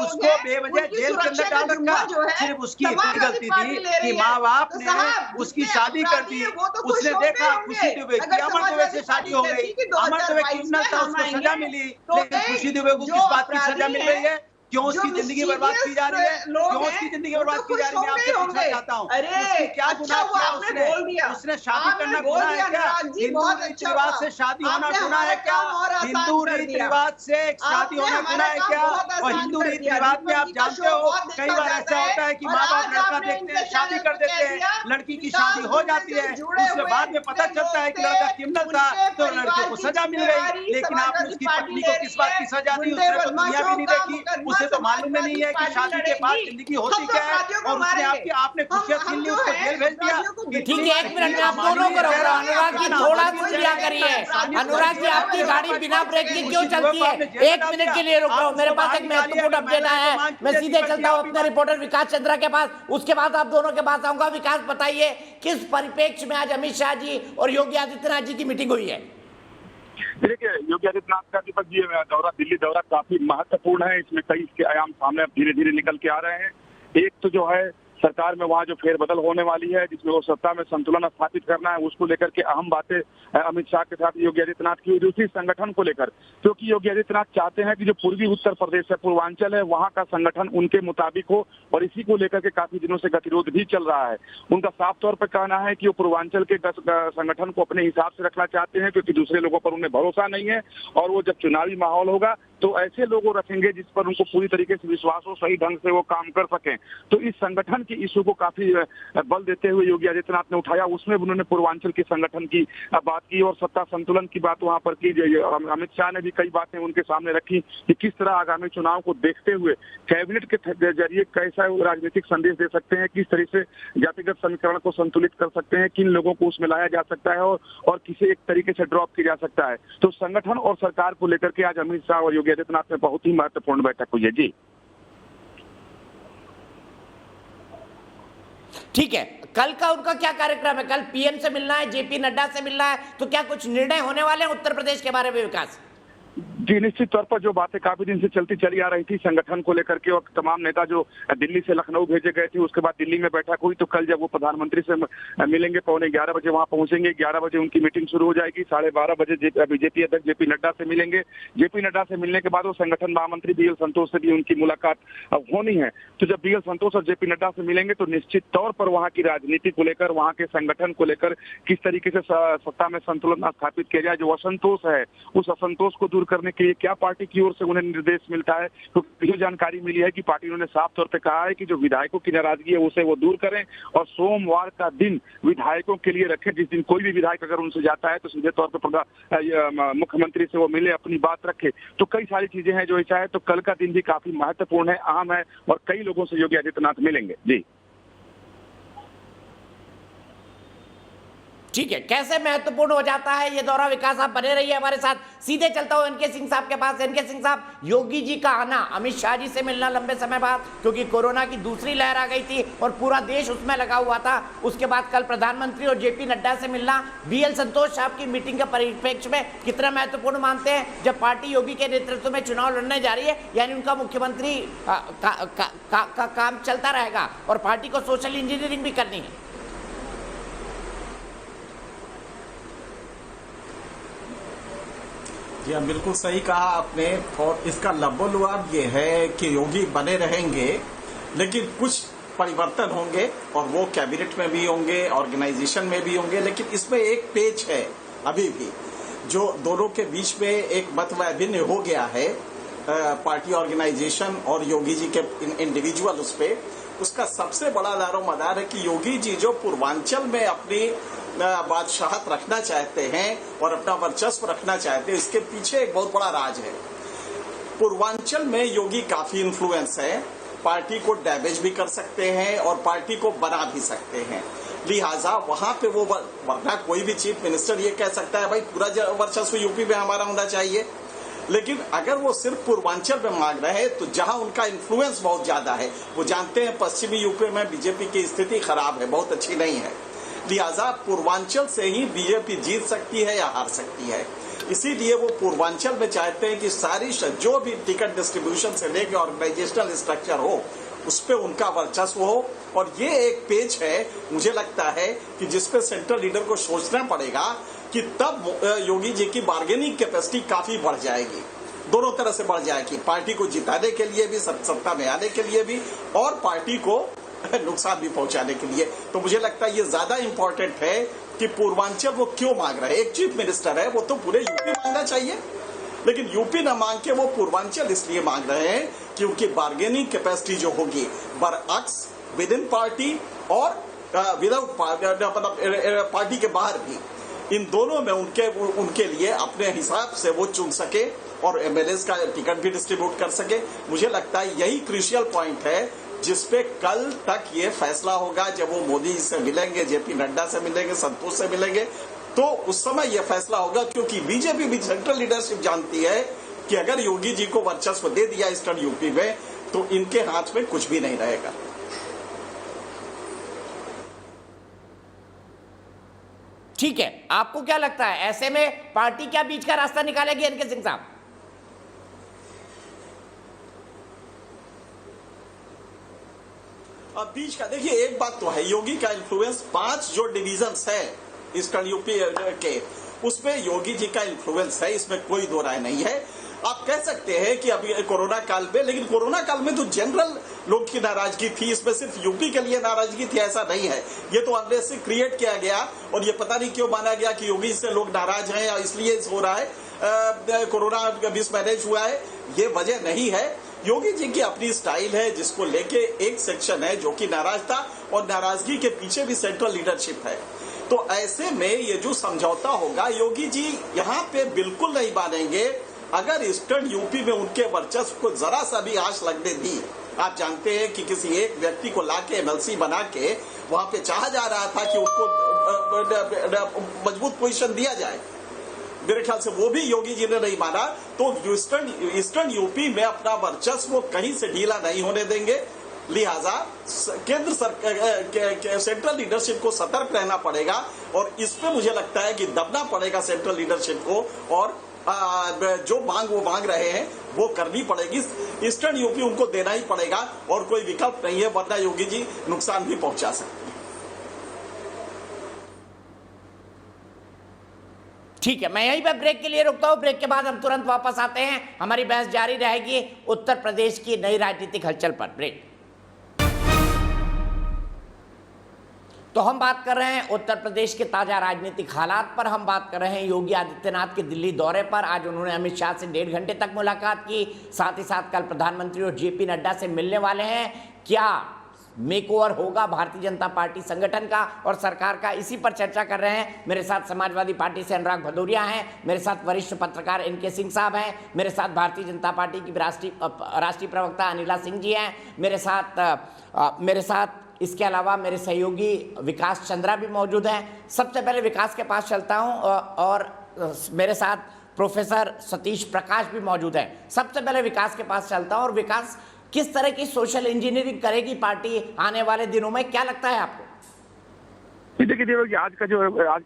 उसको बेवजह जेल के अंदर डाल रखा। सिर्फ उसकी इतनी गलती थी कि माँ बाप ने उसकी शादी कर दी। उसने देखा खुशी दुबे की, अमर दुबे से शादी हो गई, अमर दुबे क्रिमिनल था, उसको सजा मिली, लेकिन खुशी दुबे को किस बात की सजा मिल रही है? क्यों उसकी जिंदगी बर्बाद की जा रही है? क्यों उसकी जिंदगी बर्बाद की जा रही है? मैं आपसे पूछना चाहता हूँ, उसने क्या गुनाह किया? उसने शादी करना गुनाह है क्या? हिंदू रीति रिवाज से शादी होना गुनाह है क्या? हिंदू रीति रिवाज से शादी होना गुनाह है क्या? और हिंदू रीति रिवाज में आप जानते हो कई बार ऐसा होता है कि माँ बाप लड़का देखते हैं, शादी कर देते हैं, लड़की की शादी हो जाती है, उसके बाद में पता चलता है कि लड़का क्रिमिनल था तो लड़के को सजा मिल गई, लेकिन आपने उसकी पत्नी को किस बात की सजा दी? उसने तो दुनिया भी नहीं देखी, उसे तो मालूम नहीं है कि शादी के बाद जिंदगी होती क्या है, और उसने आपने खुशियां छीन ली, उसको जेल भेज दिया। ठीक है, एक मिनट में आप दोनों को रोक रहा हूं। अनुराग जी थोड़ा सुनिया करिए। अनुराग जी आपकी गाड़ी बिना ब्रेक के क्यों चलती है? एक मिनट के लिए रोक रहा हूं, मेरे पास एक महत्वपूर्ण अपडेट आया है। मैं सीधे चलता हूं अपने रिपोर्टर विकास चंद्रा के पास, उसके बाद आप दोनों के पास आऊंगा। विकास बताइए किस परिप्रेक्ष्य में आज अमित शाह जी और योगी आदित्यनाथ जी की मीटिंग हुई है? देखिए, योगी आदित्यनाथ का दीपक जी दौरा, दिल्ली दौरा काफी महत्वपूर्ण है। इसमें कई इसके आयाम सामने अब धीरे धीरे निकल के आ रहे हैं। एक तो जो है सरकार में वहाँ जो फेरबदल होने वाली है, जिसमें वो सत्ता में संतुलन स्थापित करना है, उसको लेकर के अहम बातें अमित शाह के साथ योगी आदित्यनाथ की। दूसरी संगठन को लेकर, क्योंकि योगी आदित्यनाथ चाहते हैं कि जो पूर्वी उत्तर प्रदेश है, पूर्वांचल है, वहाँ का संगठन उनके मुताबिक हो, और इसी को लेकर के काफी दिनों से गतिरोध भी चल रहा है। उनका साफ तौर पर कहना है कि वो पूर्वांचल के संगठन को अपने हिसाब से रखना चाहते हैं, क्योंकि दूसरे लोगों पर उन्हें भरोसा नहीं है, और वो जब चुनावी माहौल होगा तो ऐसे लोगों रखेंगे जिस पर उनको पूरी तरीके से विश्वास हो, सही ढंग से वो काम कर सकें। तो इस संगठन की इशू को काफी बल देते हुए योगी आदित्यनाथ ने उठाया। उसमें उन्होंने पूर्वांचल के संगठन की बात की और सत्ता संतुलन की बात वहां पर की। अमित शाह ने भी कई बातें उनके सामने रखी कि किस तरह आगामी चुनाव को देखते हुए कैबिनेट के जरिए कैसा राजनीतिक संदेश दे सकते हैं, किस तरह से जातिगत समीकरण को संतुलित कर सकते हैं, किन लोगों को उसमें लाया जा सकता है और किसे एक तरीके से ड्रॉप किया जा सकता है। तो संगठन और सरकार को लेकर के आज अमित शाह और योगी आदित्यनाथ में बहुत ही महत्वपूर्ण बैठक हुई है। जी ठीक है, कल का उनका क्या कार्यक्रम है? कल पीएम से मिलना है, जेपी नड्डा से मिलना है, तो क्या कुछ निर्णय होने वाले हैं उत्तर प्रदेश के बारे में? विकास जी, निश्चित तौर पर जो बातें काफी दिन से चली आ रही थी संगठन को लेकर के, और तमाम नेता जो दिल्ली से लखनऊ भेजे गए थे, उसके बाद दिल्ली में बैठक हुई। तो कल जब वो प्रधानमंत्री से मिलेंगे, 11:15 बजे वहां पहुंचेंगे, 11 बजे उनकी मीटिंग शुरू हो जाएगी, 12:30 बजे बीजेपी अध्यक्ष जेपी नड्डा से मिलेंगे। जेपी नड्डा से मिलने के बाद वो संगठन महामंत्री बीएल संतोष से भी उनकी मुलाकात होनी है। तो जब बीएल संतोष और जेपी नड्डा से मिलेंगे तो निश्चित तौर पर वहाँ की राजनीति को लेकर, वहाँ के संगठन को लेकर किस तरीके से सत्ता में संतुलन स्थापित किया जाए, जो असंतोष है उस असंतोष को दूर करने करने के लिए क्या पार्टी की ओर से उन्हें निर्देश मिलता है। तो जो जानकारी मिली है कि पार्टी ने साफ तौर पे कहा है कि जो विधायकों की नाराजगी है उसे वो दूर करें और सोमवार का दिन विधायकों के लिए रखें, जिस दिन कोई भी विधायक अगर उनसे जाता है तो सीधे तौर पर मुख्यमंत्री से वो मिले, अपनी बात रखे। तो कई सारी चीजें हैं जो ऐसा है। तो कल का दिन भी काफी महत्वपूर्ण है, अहम है और कई लोगों से योगी आदित्यनाथ मिलेंगे। जी ठीक है, कैसे महत्वपूर्ण हो जाता है ये दौरा? विकास आप बने रहिए हमारे साथ। सीधे चलता हूं एनके सिंह साहब के पास। एनके सिंह साहब, योगी जी का आना, अमित शाह जी से मिलना लंबे समय बाद, क्योंकि कोरोना की दूसरी लहर आ गई थी और पूरा देश उसमें लगा हुआ था। उसके बाद कल प्रधानमंत्री और जेपी नड्डा से मिलना, बीएल संतोष साहब की मीटिंग के परिप्रेक्ष्य में कितना महत्वपूर्ण मानते हैं जब पार्टी योगी के नेतृत्व में चुनाव लड़ने जा रही है? यानी उनका मुख्यमंत्री का काम चलता रहेगा और पार्टी को सोशल इंजीनियरिंग भी करनी है। जी हाँ, बिल्कुल सही कहा आपने। और इसका लब्बो-लुआब ये है कि योगी बने रहेंगे, लेकिन कुछ परिवर्तन होंगे और वो कैबिनेट में भी होंगे, ऑर्गेनाइजेशन में भी होंगे। लेकिन इसमें एक पेच है अभी भी, जो दोनों के बीच में एक मतभेद हो गया है पार्टी ऑर्गेनाइजेशन और योगी जी के इंडिविजुअल उस पे। उसका सबसे बड़ा दारोमदार है कि योगी जी जो पूर्वांचल में अपनी बादशाहत रखना चाहते हैं और अपना वर्चस्व रखना चाहते हैं, इसके पीछे एक बहुत बड़ा राज है। पूर्वांचल में योगी काफी इन्फ्लुएंस है, पार्टी को डैमेज भी कर सकते हैं और पार्टी को बना भी सकते हैं। लिहाजा वहां पे वो, वरना कोई भी चीफ मिनिस्टर ये कह सकता है भाई पूरा वर्चस्व यूपी में हमारा होना चाहिए, लेकिन अगर वो सिर्फ पूर्वांचल में मांग रहे हैं तो जहां उनका इन्फ्लुएंस बहुत ज्यादा है, वो जानते हैं पश्चिमी यूपी में बीजेपी की स्थिति खराब है, बहुत अच्छी नहीं है। लिहाजा पूर्वांचल से ही बीजेपी जीत सकती है या हार सकती है। इसीलिए वो पूर्वांचल में चाहते हैं कि सारी जो भी टिकट डिस्ट्रीब्यूशन से लेकर ऑर्गेनाइजेशनल स्ट्रक्चर हो उस पे उनका वर्चस्व हो। और ये एक पेज है, मुझे लगता है कि जिसपे सेंट्रल लीडर को सोचना पड़ेगा कि तब योगी जी की बार्गेनिंग कैपेसिटी काफी बढ़ जाएगी, दोनों तरह से बढ़ जाएगी, पार्टी को जिताने के लिए भी, सत्ता में आने के लिए भी, और पार्टी को नुकसान भी पहुंचाने के लिए। तो मुझे लगता है ये ज्यादा इंपॉर्टेंट है कि पूर्वांचल वो क्यों मांग रहे हैं। एक चीफ मिनिस्टर है, वो तो पूरे यूपी मांगना चाहिए, लेकिन यूपी न मांग के वो पूर्वांचल इसलिए मांग रहे हैं कि उनकी बार्गेनिंग कैपेसिटी जो होगी बरअक्स विद इन पार्टी और विदाउट पार्टी के बाहर भी, इन दोनों में उनके लिए अपने हिसाब से वो चुन सके और एमएलएस का टिकट भी डिस्ट्रीब्यूट कर सके। मुझे लगता है यही क्रूशियल पॉइंट है जिसपे कल तक ये फैसला होगा। जब वो मोदी से मिलेंगे, जेपी नड्डा से मिलेंगे, संतोष से मिलेंगे, तो उस समय यह फैसला होगा, क्योंकि बीजेपी भी सेंट्रल लीडरशिप जानती है कि अगर योगी जी को वर्चस्व दे दिया ईस्टर्न यूपी में तो इनके हाथ में कुछ भी नहीं रहेगा। ठीक है, आपको क्या लगता है ऐसे में पार्टी क्या बीच का रास्ता निकालेगी एनके सिंह साहब? अब बीच का देखिए, एक बात तो है, योगी का इन्फ्लुएंस 5 जो डिविजन्स है ईस्टर्न यूपी के, उसमें योगी जी का इन्फ्लुएंस है, इसमें कोई दो राय नहीं है। आप कह सकते हैं कि अभी कोरोना काल में, लेकिन कोरोना काल में तो जनरल लोग की नाराजगी थी, इसमें सिर्फ यूपी के लिए नाराजगी थी ऐसा नहीं है। ये तो अंदर से क्रिएट किया गया और ये पता नहीं क्यों माना गया कि योगी से लोग नाराज हैं और इसलिए हो रहा है, कोरोना मिसमैनेज हुआ है, ये वजह नहीं है। योगी जी की अपनी स्टाइल है जिसको लेके एक सेक्शन है जो कि नाराज था और नाराजगी के पीछे भी सेंट्रल लीडरशिप है। तो ऐसे में ये जो समझौता होगा, योगी जी यहाँ पे बिल्कुल नहीं मानेंगे अगर ईस्टर्न यूपी में उनके वर्चस्व को जरा सा भी आंच लगने दी। आप जानते हैं कि किसी एक व्यक्ति को लाके एमएलसी बना के वहां पे चाहा जा रहा था कि उनको मजबूत पोजीशन दिया जाए, मेरे ख्याल से वो भी योगी जी ने नहीं माना। तो ईस्टर्न यूपी में अपना वर्चस्व कहीं से ढीला नहीं होने देंगे। लिहाजा केंद्र सरकार, सेंट्रल लीडरशिप को सतर्क रहना पड़ेगा और इस पे मुझे लगता है कि दबना पड़ेगा सेंट्रल लीडरशिप को, और जो वो मांग रहे हैं वो करनी पड़ेगी। ईस्टर्न यूपी उनको देना ही पड़ेगा और कोई विकल्प नहीं है, वरना योगी जी नुकसान भी पहुंचा सकते हैं। ठीक है, मैं यहीं पे ब्रेक के लिए रुकता हूं। ब्रेक के बाद हम तुरंत वापस आते हैं, हमारी बहस जारी रहेगी उत्तर प्रदेश की नई राजनीतिक हलचल पर। ब्रेक। तो हम बात कर रहे हैं उत्तर प्रदेश के ताजा राजनीतिक हालात पर। हम बात कर रहे हैं योगी आदित्यनाथ के दिल्ली दौरे पर। आज उन्होंने अमित शाह से 1.5 घंटे तक मुलाकात की। साथ ही साथ कल प्रधानमंत्री और जेपी नड्डा से मिलने वाले हैं। क्या मेकओवर होगा भारतीय जनता पार्टी संगठन का और सरकार का, इसी पर चर्चा कर रहे हैं। मेरे साथ समाजवादी पार्टी से अनुराग भदौरिया हैं, मेरे साथ वरिष्ठ पत्रकार NK सिंह साहब हैं, मेरे साथ भारतीय जनता पार्टी की राष्ट्रीय प्रवक्ता अनिला सिंह जी हैं, मेरे साथ इसके अलावा मेरे सहयोगी विकास चंद्रा भी मौजूद हैं। सबसे पहले विकास के पास चलता हूं और मेरे साथ प्रोफेसर सतीश प्रकाश भी मौजूद हैं। सबसे पहले विकास के पास चलता हूं। और विकास, किस तरह की सोशल इंजीनियरिंग करेगी पार्टी आने वाले दिनों में, क्या लगता है आपको? देखिए, आज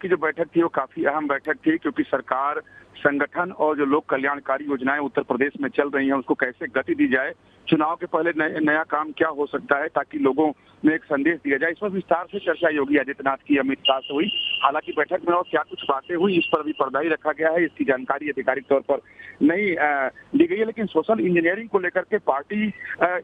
की जो बैठक थी वो काफी अहम बैठक थी, क्योंकि सरकार, संगठन और जो लोक कल्याणकारी योजनाएं उत्तर प्रदेश में चल रही हैं उसको कैसे गति दी जाए, चुनाव के पहले नया काम क्या हो सकता है ताकि लोगों में एक संदेश दिया जाए, इस पर विस्तार से चर्चा योगी आदित्यनाथ की अमित शाह से हुई। हालांकि बैठक में और क्या कुछ बातें हुई इस पर भी पर्दा ही रखा गया है, इसकी जानकारी आधिकारिक तौर पर नहीं दी गई है। लेकिन सोशल इंजीनियरिंग को लेकर के पार्टी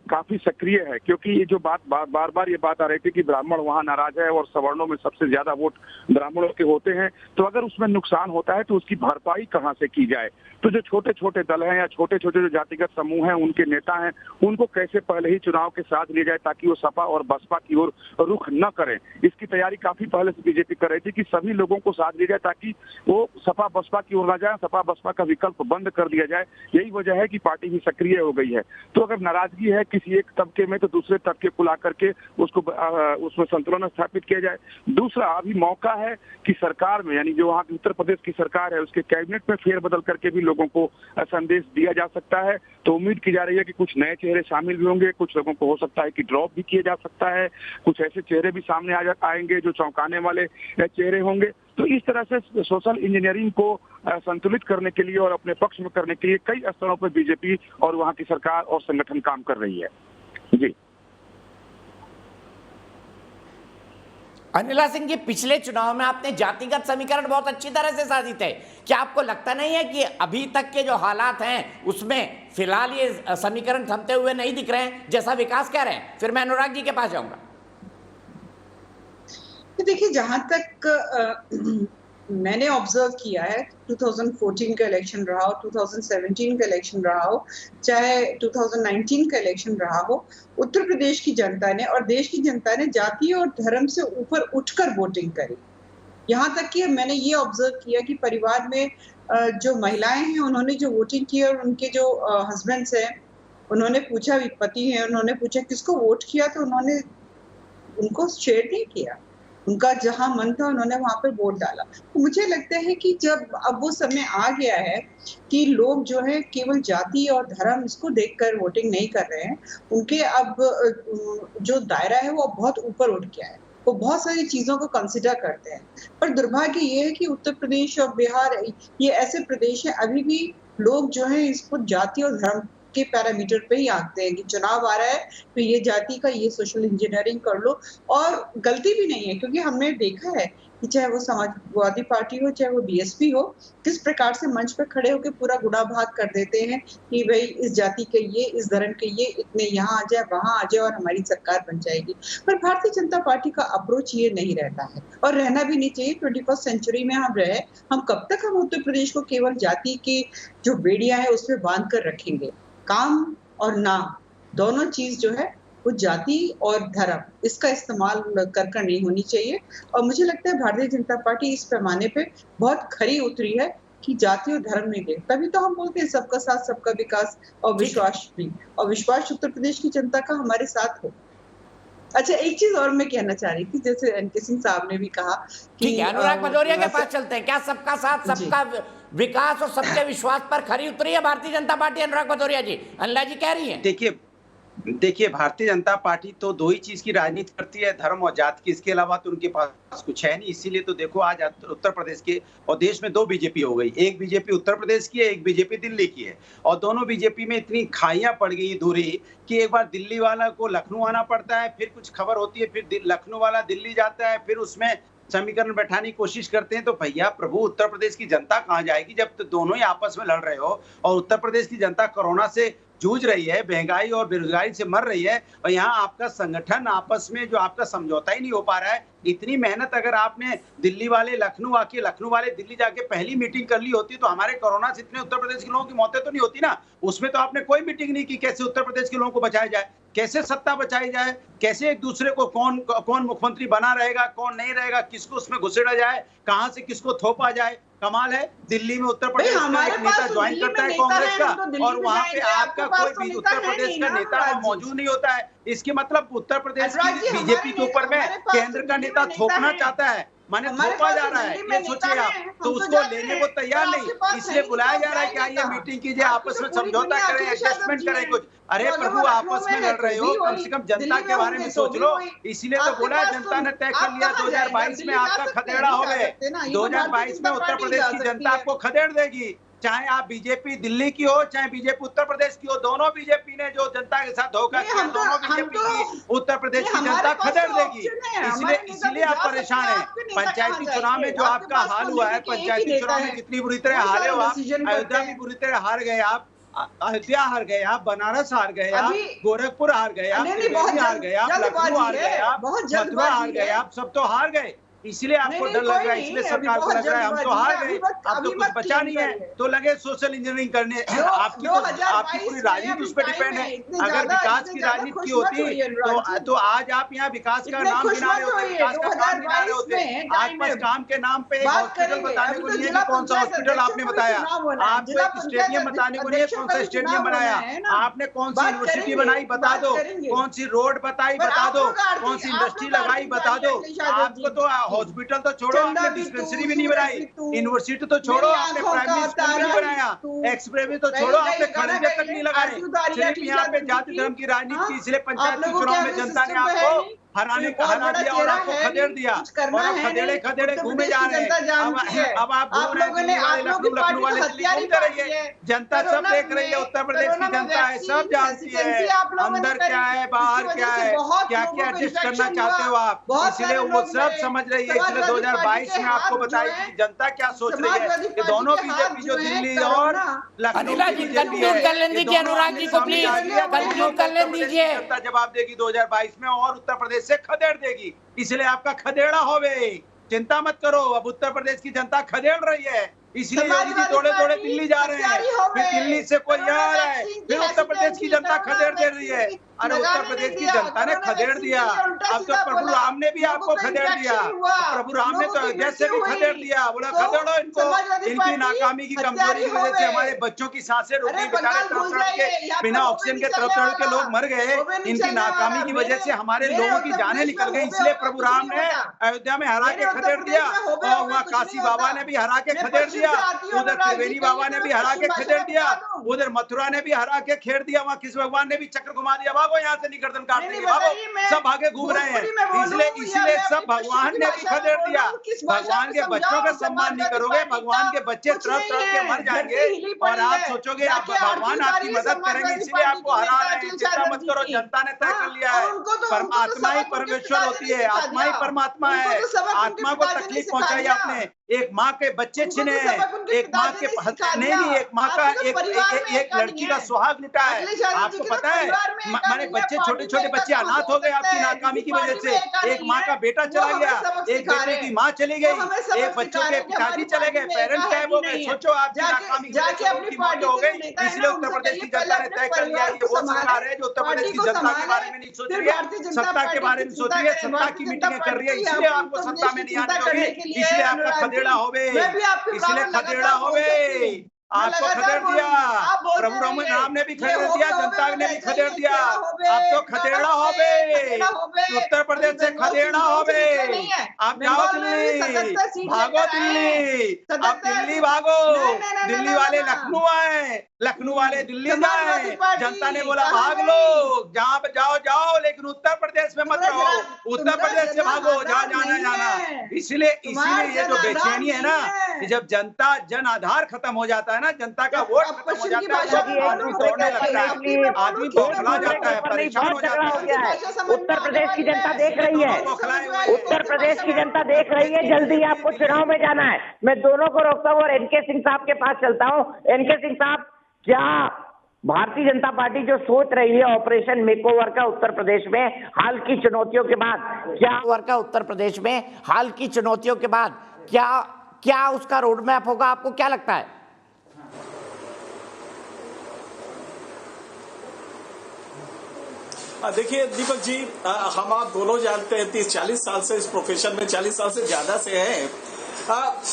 काफी सक्रिय है, क्योंकि ये जो बार बार ये बात आ रही थी कि ब्राह्मण वहाँ नाराज है और सवर्णों में सबसे ज्यादा वोट ब्राह्मणों के होते हैं, तो अगर उसमें नुकसान होता है तो उसकी भरपाई कहाँ से की जाए। तो जो छोटे छोटे दल हैं या छोटे छोटे जो जातिगत समूह हैं, उनके नेता हैं, उनको कैसे पहले ही चुनाव के साथ लिया जाए ताकि वो सपा और बसपा की ओर रुख न करें। इसकी तैयारी काफी पहले से बीजेपी कर रही थी कि सभी लोगों को साथ लिया जाए ताकि वो सपा बसपा की ओर न जाए, सपा बसपा का विकल्प बंद कर दिया जाए। यही वजह है कि पार्टी भी सक्रिय हो गई है। तो अगर नाराजगी है किसी एक तबके में तो दूसरे तबके को ला करके उसको उसमें संतुलन स्थापित किया जाए। दूसरा, अभी मौका है कि सरकार में, यानी जो वहाँ की उत्तर प्रदेश की सरकार है, उसके कैबिनेट में फेरबदल करके भी लोगों को संदेश दिया जा सकता है। तो उम्मीद की जा रही है कि कुछ नए चेहरे शामिल भी होंगे, कुछ लोगों को हो सकता है कि ड्रॉप भी किया जा सकता है, कुछ ऐसे चेहरे भी सामने आएंगे जो चौंकाने वाले चेहरे होंगे। तो इस तरह से सोशल इंजीनियरिंग को संतुलित करने के लिए और अपने पक्ष में करने के लिए कई स्तरों पर बीजेपी और वहाँ की सरकार और संगठन काम कर रही है। जी अनिला सिंह जी, पिछले चुनाव में आपने जातिगत समीकरण बहुत अच्छी तरह से साधित है। क्या आपको लगता नहीं है कि अभी तक के जो हालात हैं उसमें फिलहाल ये समीकरण थमते हुए नहीं दिख रहे हैं, जैसा विकास कह रहे हैं? फिर मैं अनुराग जी के पास जाऊंगा। देखिए, जहां तक मैंने ऑब्जर्व किया है, 2014 का इलेक्शन रहा हो, 2017 का इलेक्शन रहा हो, चाहे 2019 का इलेक्शन रहा हो, उत्तर प्रदेश की जनता ने और देश की जनता ने जाति और धर्म से ऊपर उठकर वोटिंग करी। यहाँ तक कि मैंने ये ऑब्जर्व किया कि परिवार में जो महिलाएं हैं उन्होंने जो वोटिंग की और उनके जो हस्बैंड्स हैं उन्होंने पूछा, पति हैं, उन्होंने पूछा किसको वोट किया, तो उन्होंने उनको शेयर नहीं किया। उनका जहां मन था उन्होंने वहां पर वोट डाला। तो मुझे लगता है कि जब अब वो समय आ गया है कि लोग जो है केवल जाति और धर्म इसको देखकर वोटिंग नहीं कर रहे हैं, उनके अब जो दायरा है वो बहुत ऊपर उठ गया है, वो बहुत सारी चीजों को कंसिडर करते हैं। पर दुर्भाग्य ये है कि उत्तर प्रदेश और बिहार ये ऐसे प्रदेश हैं, अभी भी लोग जो है इसको जाति और धर्म के पैरामीटर पे ही आते हैं कि चुनाव आ रहा है तो ये जाति का, ये सोशल इंजीनियरिंग कर लो। और गलती भी नहीं है, क्योंकि हमने देखा है कि चाहे वो समाजवादी पार्टी हो चाहे वो बीएसपी हो, किस प्रकार से मंच पर खड़े होकर पूरा गुनाहभाग कर देते हैं कि भाई इस जाति के ये, इस धर्म के ये, इतने यहाँ आ जाए वहां आ जाए और हमारी सरकार बन जाएगी। पर भारतीय जनता पार्टी का अप्रोच ये नहीं रहता है और रहना भी नहीं चाहिए। 21st सेंचुरी में हम रहे, हम कब तक हम उत्तर प्रदेश को केवल जाति की जो बेड़ियां है उसमें बांध कर रखेंगे। काम और नाम दोनों चीज जो है वो जाति और धर्म इसका इस्तेमाल कर नहीं होनी चाहिए। और मुझे लगता है भारतीय जनता पार्टी इस पैमाने पे बहुत खरी उतरी है कि जाति और धर्म नहीं दे। तभी तो हम बोलते हैं सबका साथ सबका विकास और विश्वास भी, और विश्वास उत्तर प्रदेश की जनता का हमारे साथ हो। अच्छा, एक चीज और मैं कहना चाह रही थी, जैसे NK सिंह साहब ने भी कहा कि अनुराग भदौरिया के पास चलते हैं। क्या सबका साथ सबका विकास और सबके विश्वास पर खरी उतरी है भारतीय जनता पार्टी? अनुराग भदौरिया जी, अनिला जी कह रही है। देखिए भारतीय जनता पार्टी तो दो ही चीज की राजनीति करती है, धर्म और जाति की। इसके अलावा तो उनके पास कुछ है नहीं। इसीलिए तो देखो आज उत्तर प्रदेश के और देश में 2 बीजेपी हो गई। एक बीजेपी उत्तर प्रदेश की है, एक बीजेपी दिल्ली की है। और दोनों बीजेपी में इतनी खाइयां पड़ गई दूरी कि एक बार दिल्ली वाला को लखनऊ आना पड़ता है, फिर कुछ खबर होती है, फिर लखनऊ वाला दिल्ली जाता है, फिर उसमें समीकरण बैठाने की कोशिश करते हैं। तो भैया प्रभु, उत्तर प्रदेश की जनता कहाँ जाएगी जब तो दोनों ही आपस में लड़ रहे हो? और उत्तर प्रदेश की जनता कोरोना से जूझ रही है, महंगाई और बेरोजगारी से मर रही है, और यहाँ आपका संगठन आपस में जो आपका समझौता ही नहीं हो पा रहा है इतनी मेहनत अगर आपने दिल्ली वाले लखनऊ आके, लखनऊ वाले दिल्ली जाके पहली मीटिंग कर ली होती तो हमारे कोरोना से इतने उत्तर प्रदेश के लोगों की मौतें तो नहीं होती ना। उसमें तो आपने कोई मीटिंग नहीं की कैसे उत्तर प्रदेश के लोगों को बचाया जाए, कैसे सत्ता बचाई जाए, कैसे एक दूसरे को कौन मुख्यमंत्री बना रहेगा, कौन नहीं रहेगा, किसको उसमें घुसेड़ा जाए, कहां से किसको थोपा जाए। कमाल है, दिल्ली में उत्तर प्रदेश का एक नेता ज्वाइन करता है कांग्रेस का और वहां पे आपका कोई भी उत्तर प्रदेश का नेता मौजूद नहीं होता है। इसके मतलब उत्तर प्रदेश की बीजेपी के ऊपर में केंद्र का नेता थोपना चाहता है, माने थोपा जा रहा है। ये सोचिए आप, तो उसको लेने को तैयार नहीं, इसलिए बुलाया जा रहा है कि आइए मीटिंग कीजिए, आपस में समझौता करें, एडजस्टमेंट करें कुछ। अरे प्रभु, आपस में लड़ रहे हो, कम से कम जनता के बारे में सोच लो। इसलिए तो बोला जनता ने तय कर लिया 2022 में आपका खदेड़ा हो गए। 2022 में उत्तर प्रदेश की जनता आपको खदेड़ देगी, चाहे आप बीजेपी दिल्ली की हो चाहे बीजेपी उत्तर प्रदेश की हो। दोनों बीजेपी ने जो जनता के साथ धोखा किया, दोनों बीजेपी की उत्तर प्रदेश की जनता खदेड़ देगी। इसलिए आप परेशान हैं। पंचायती चुनाव में जो आपका हाल हुआ है, पंचायती चुनाव में कितनी बुरी तरह हारे हो आप। अयोध्या भी बुरी तरह हार गए आप, अयोध्या हार गए आप, बनारस हार गए आप, गोरखपुर हार गए आप, त्रिवेणी हार गए आप, लखनऊ हार गए आप, मथुरा हार गए आप, सब तो हार गए। इसलिए आपको डर लग रहा है, इसलिए सरकार को लग रहा है हम तो हार गए, अब तो कुछ बचा नहीं है, तो लगे सोशल इंजीनियरिंग करने। आपकी पूरी राजनीति उस पर डिपेंड है। अगर विकास की राजनीति की होती तो आज आप यहाँ विकास का नाम गिना रहे होते, विकास का काम गिना रहे होते। आज बस काम के नाम पे एक हॉस्पिटल बताने को नहीं है कि कौन सा हॉस्पिटल आपने बताया, आपको एक स्टेडियम बताने को नहीं है कौन सा स्टेडियम बनाया, आपने कौन सी यूनिवर्सिटी बनाई बता दो, कौन सी रोड बताई बता दो, कौन सी इंडस्ट्री लगाई बता दो। आपको तो हॉस्पिटल तो छोड़ो, आपने डिस्पेंसरी भी नहीं बनाई, यूनिवर्सिटी तो छोड़ो, आपने प्राइमरी स्कूल भी नहीं बनाया, एक्सप्रेस भी तो छोड़ो, आपने खड़ंजे तक नहीं लगाए। सिर्फ यहाँ पे जाति धर्म की राजनीति, इसलिए पंचायती चुनाव में जनता ने आपको हरा दिया और आपको खदेड़ दिया और आप खदेड़े घूमे जा रहे हैं। अब आप लखनऊ वाले घूमते रहिए, जनता सब देख रही है, उत्तर प्रदेश की जनता है, सब जानती है अंदर क्या है बाहर क्या है, क्या क्या एडजस्ट करना चाहते हो आप, इसलिए वो सब समझ रही है। इसलिए 2022 में आपको बताएगी कि जनता क्या सोच रही है कि दोनों बीजेपी जो दिल्ली और लखनऊ अनुराग जी को प्लीज कंक्लूड कर लेने दीजिए। जनता जवाब देगी 2022 में और उत्तर प्रदेश से खदेड़ देगी, इसलिए आपका खदेड़ा होवे, चिंता मत करो। अब उत्तर प्रदेश की जनता खदेड़ रही है, इसलिए योगी जी दौड़े दिल्ली जा रहे हैं, फिर दिल्ली से कोई आ रहा है, फिर उत्तर प्रदेश की जनता खदेड़ दे रही है। अरे उत्तर प्रदेश की जनता ने खदेड़ दिया, अब तो प्रभु राम ने भी आपको खदेड़ दिया, प्रभु राम ने तो अयोध्या से भी खदेड़ दिया, बोला खदेड़ो इनको। इनकी नाकामी की कमजोरी की वजह से हमारे बच्चों की सांसें रुक गई, बेचारे तड़प के बिना ऑक्सीजन के तड़प के लोग मर गए। इनकी नाकामी की वजह से हमारे लोगों की जानें निकल गई, इसलिए प्रभु राम ने अयोध्या में हरा के खदेड़ दिया और वहाँ काशी बाबा ने भी हरा के खदेड़ दिया, उधर त्रिवेणी बाबा ने भी हरा के खदेड़ दिया, उधर मथुरा ने भी हरा के खेड़ दिया, वहाँ कृष्ण भगवान ने भी चक्र घुमा दिया, भागो यहाँ से नहीं गर्दन काट देंगे, भागो। सब आगे घूम रहे हैं, इसलिए सब भगवान ने भी खदेड़ दिया। भगवान के बच्चों का सम्मान नहीं करोगे, भगवान के बच्चे तड़प के मर जाएंगे और आप सोचोगे आप भगवान आपकी मदद करेंगे, इसलिए आपको हरा रहे हैं। चिंता मत करो, जनता ने तय कर लिया है, परमात्मा ही परमेश्वर होती है, आत्मा ही परमात्मा है। आत्मा को तकलीफ पहुंचाई आपने, एक माँ के बच्चे छिने हैं, एक माँ के नहीं एक माँ का एक लड़की का सुहाग लुटा है। आपको पता है हमारे बच्चे छोटे बच्चे अनाथ हो गए आपकी नाकामी की वजह से। एक माँ का बेटा चला गया, एक बेटे की माँ चली गई, एक बच्चों के पिताजी चले गए, पेरेंट्स गायब हो गए। सोचो आपकी नाकामी की वजह से उनकी मौत हो गई। इसलिए उत्तर प्रदेश की जनता ने तय कर लिया कि वो सरकार है जो उत्तर प्रदेश की जनता के बारे में नहीं सोच रही है, सत्ता के बारे में सोच रही है, सत्ता की मीटिंग कर रही है, इसलिए आपको सत्ता में नहीं आने दोगे, इसलिए आपका खदेड़ा होवे, इसलिए खदेड़ा होवे। आपको खदेड़ दिया, प्रभु राम ने भी खदेड़ दिया, जनता ने भी खदेड़ दिया, आप तो खदेड़ा होवे, उत्तर प्रदेश से खदेड़ा होवे। आप जाओ दिल्ली, भागो दिल्ली, आप दिल्ली भागो, दिल्ली वाले लखनऊ आए, लखनऊ वाले दिल्ली जाए, जनता ने बोला भाग लो, जहाँ पे जाओ, लेकिन उत्तर प्रदेश में मत रहो, उत्तर प्रदेश से भागो, जहाँ जाना। इसलिए ये जो बेचैनी है ना, जब जनता जन आधार खत्म हो जाता है ना, जनता का वोट खत्म हो जाता है, आदमी दौड़ने लगता है, आदमी बौखला जाता है, परेशान हो जाता है। उत्तर प्रदेश की जनता देख रही है, उत्तर प्रदेश की जनता देख रही है, जल्दी आपको चुनाव में जाना है। मैं दोनों को रोकता हूँ और एनके सिंह साहब के पास चलता हूँ। एनके सिंह साहब, क्या भारतीय जनता पार्टी जो सोच रही है ऑपरेशन मेकओवर का उत्तर प्रदेश में हाल की चुनौतियों के बाद, क्या उत्तर प्रदेश में हाल की चुनौतियों के बाद क्या उसका रोड मैप होगा, आपको क्या लगता है? देखिए दीपक जी, हम आप दोनों जानते हैं 30-40 साल से इस प्रोफेशन में, 40 साल से ज्यादा से हैं।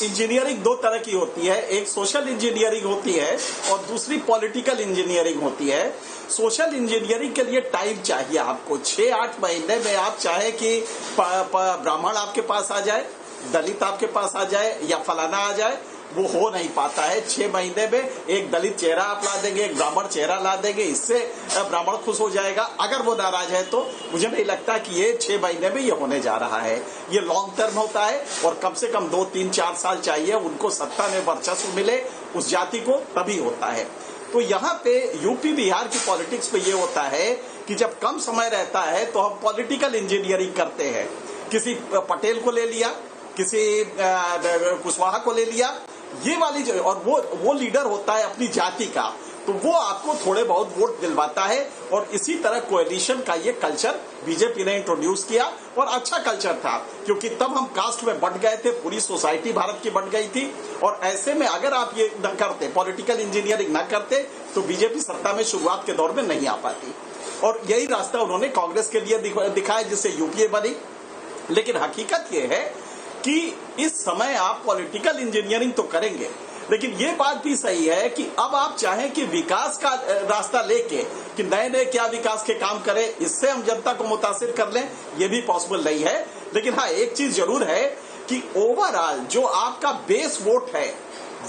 इंजीनियरिंग दो तरह की होती है, एक सोशल इंजीनियरिंग होती है और दूसरी पॉलिटिकल इंजीनियरिंग होती है। सोशल इंजीनियरिंग के लिए टाइम चाहिए आपको, 6-8 महीने में आप चाहे कि ब्राह्मण आपके पास आ जाए, दलित आपके पास आ जाए या फलाना आ जाए, वो हो नहीं पाता है। 6 महीने में एक दलित चेहरा आप ला देंगे, एक ब्राह्मण चेहरा ला देंगे, इससे ब्राह्मण खुश हो जाएगा। अगर वो नाराज है तो मुझे नहीं लगता कि ये 6 महीने में ये होने जा रहा है। ये लॉन्ग टर्म होता है और कम से कम 2-3-4 साल चाहिए उनको सत्ता में वर्चस्व मिले उस जाति को, तभी होता है। तो यहाँ पे यूपी बिहार की पॉलिटिक्स में ये होता है कि जब कम समय रहता है तो हम पॉलिटिकल इंजीनियरिंग करते हैं। किसी पटेल को ले लिया, किसी कुशवाहा को ले लिया, ये वाली, और वो लीडर होता है अपनी जाति का, तो वो आपको थोड़े बहुत वोट दिलवाता है। और इसी तरह कोएलिशन का ये कल्चर बीजेपी ने इंट्रोड्यूस किया और अच्छा कल्चर था, क्योंकि तब हम कास्ट में बंट गए थे, पूरी सोसाइटी भारत की बंट गई थी। और ऐसे में अगर आप ये न करते, पॉलिटिकल इंजीनियरिंग न करते, तो बीजेपी सत्ता में शुरुआत के दौर में नहीं आ पाती। और यही रास्ता उन्होंने कांग्रेस के लिए दिखाया, जिससे यूपीए बनी। लेकिन हकीकत ये है कि इस समय आप पॉलिटिकल इंजीनियरिंग तो करेंगे, लेकिन ये बात भी सही है कि अब आप चाहें कि विकास का रास्ता लेके कि नए क्या विकास के काम करें, इससे हम जनता को मुतासिर कर लें, ये भी पॉसिबल नहीं है। लेकिन हाँ, एक चीज जरूर है कि ओवरऑल जो आपका बेस वोट है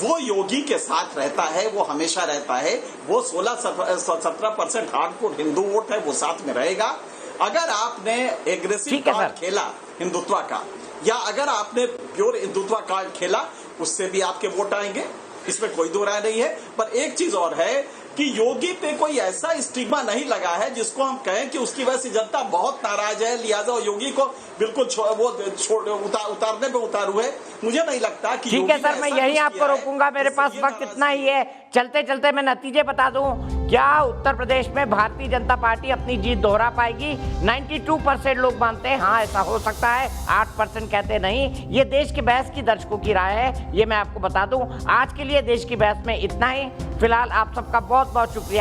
वो योगी के साथ रहता है, वो हमेशा रहता है। वो 16-17% हार्डकोर हिंदू वोट है, वो साथ में रहेगा। अगर आपने एग्रेसिव कार्ड खेला हिंदुत्व का, या अगर आपने प्योर हिंदुत्व कार्ड खेला, उससे भी आपके वोट आएंगे, इसमें कोई दो राय नहीं है। पर एक चीज और है कि योगी पे कोई ऐसा स्टिग्मा नहीं लगा है जिसको हम कहें कि उसकी वजह से जनता बहुत नाराज है, लिहाजा योगी को बिल्कुल उतारने पे उतारू है। मुझे नहीं लगता कि ठीक है सर, मैं यही आपको रोकूंगा, मेरे पास वक्त इतना ही है। चलते चलते मैं नतीजे बता दूं, क्या उत्तर प्रदेश में भारतीय जनता पार्टी अपनी जीत दोहरा पाएगी? 92% लोग मानते हैं हाँ ऐसा हो सकता है, 8% कहते नहीं। ये देश की बहस की दर्शकों की राय है, ये मैं आपको बता दूं। आज के लिए देश की बहस में इतना ही। फिलहाल आप सबका बहुत बहुत शुक्रिया।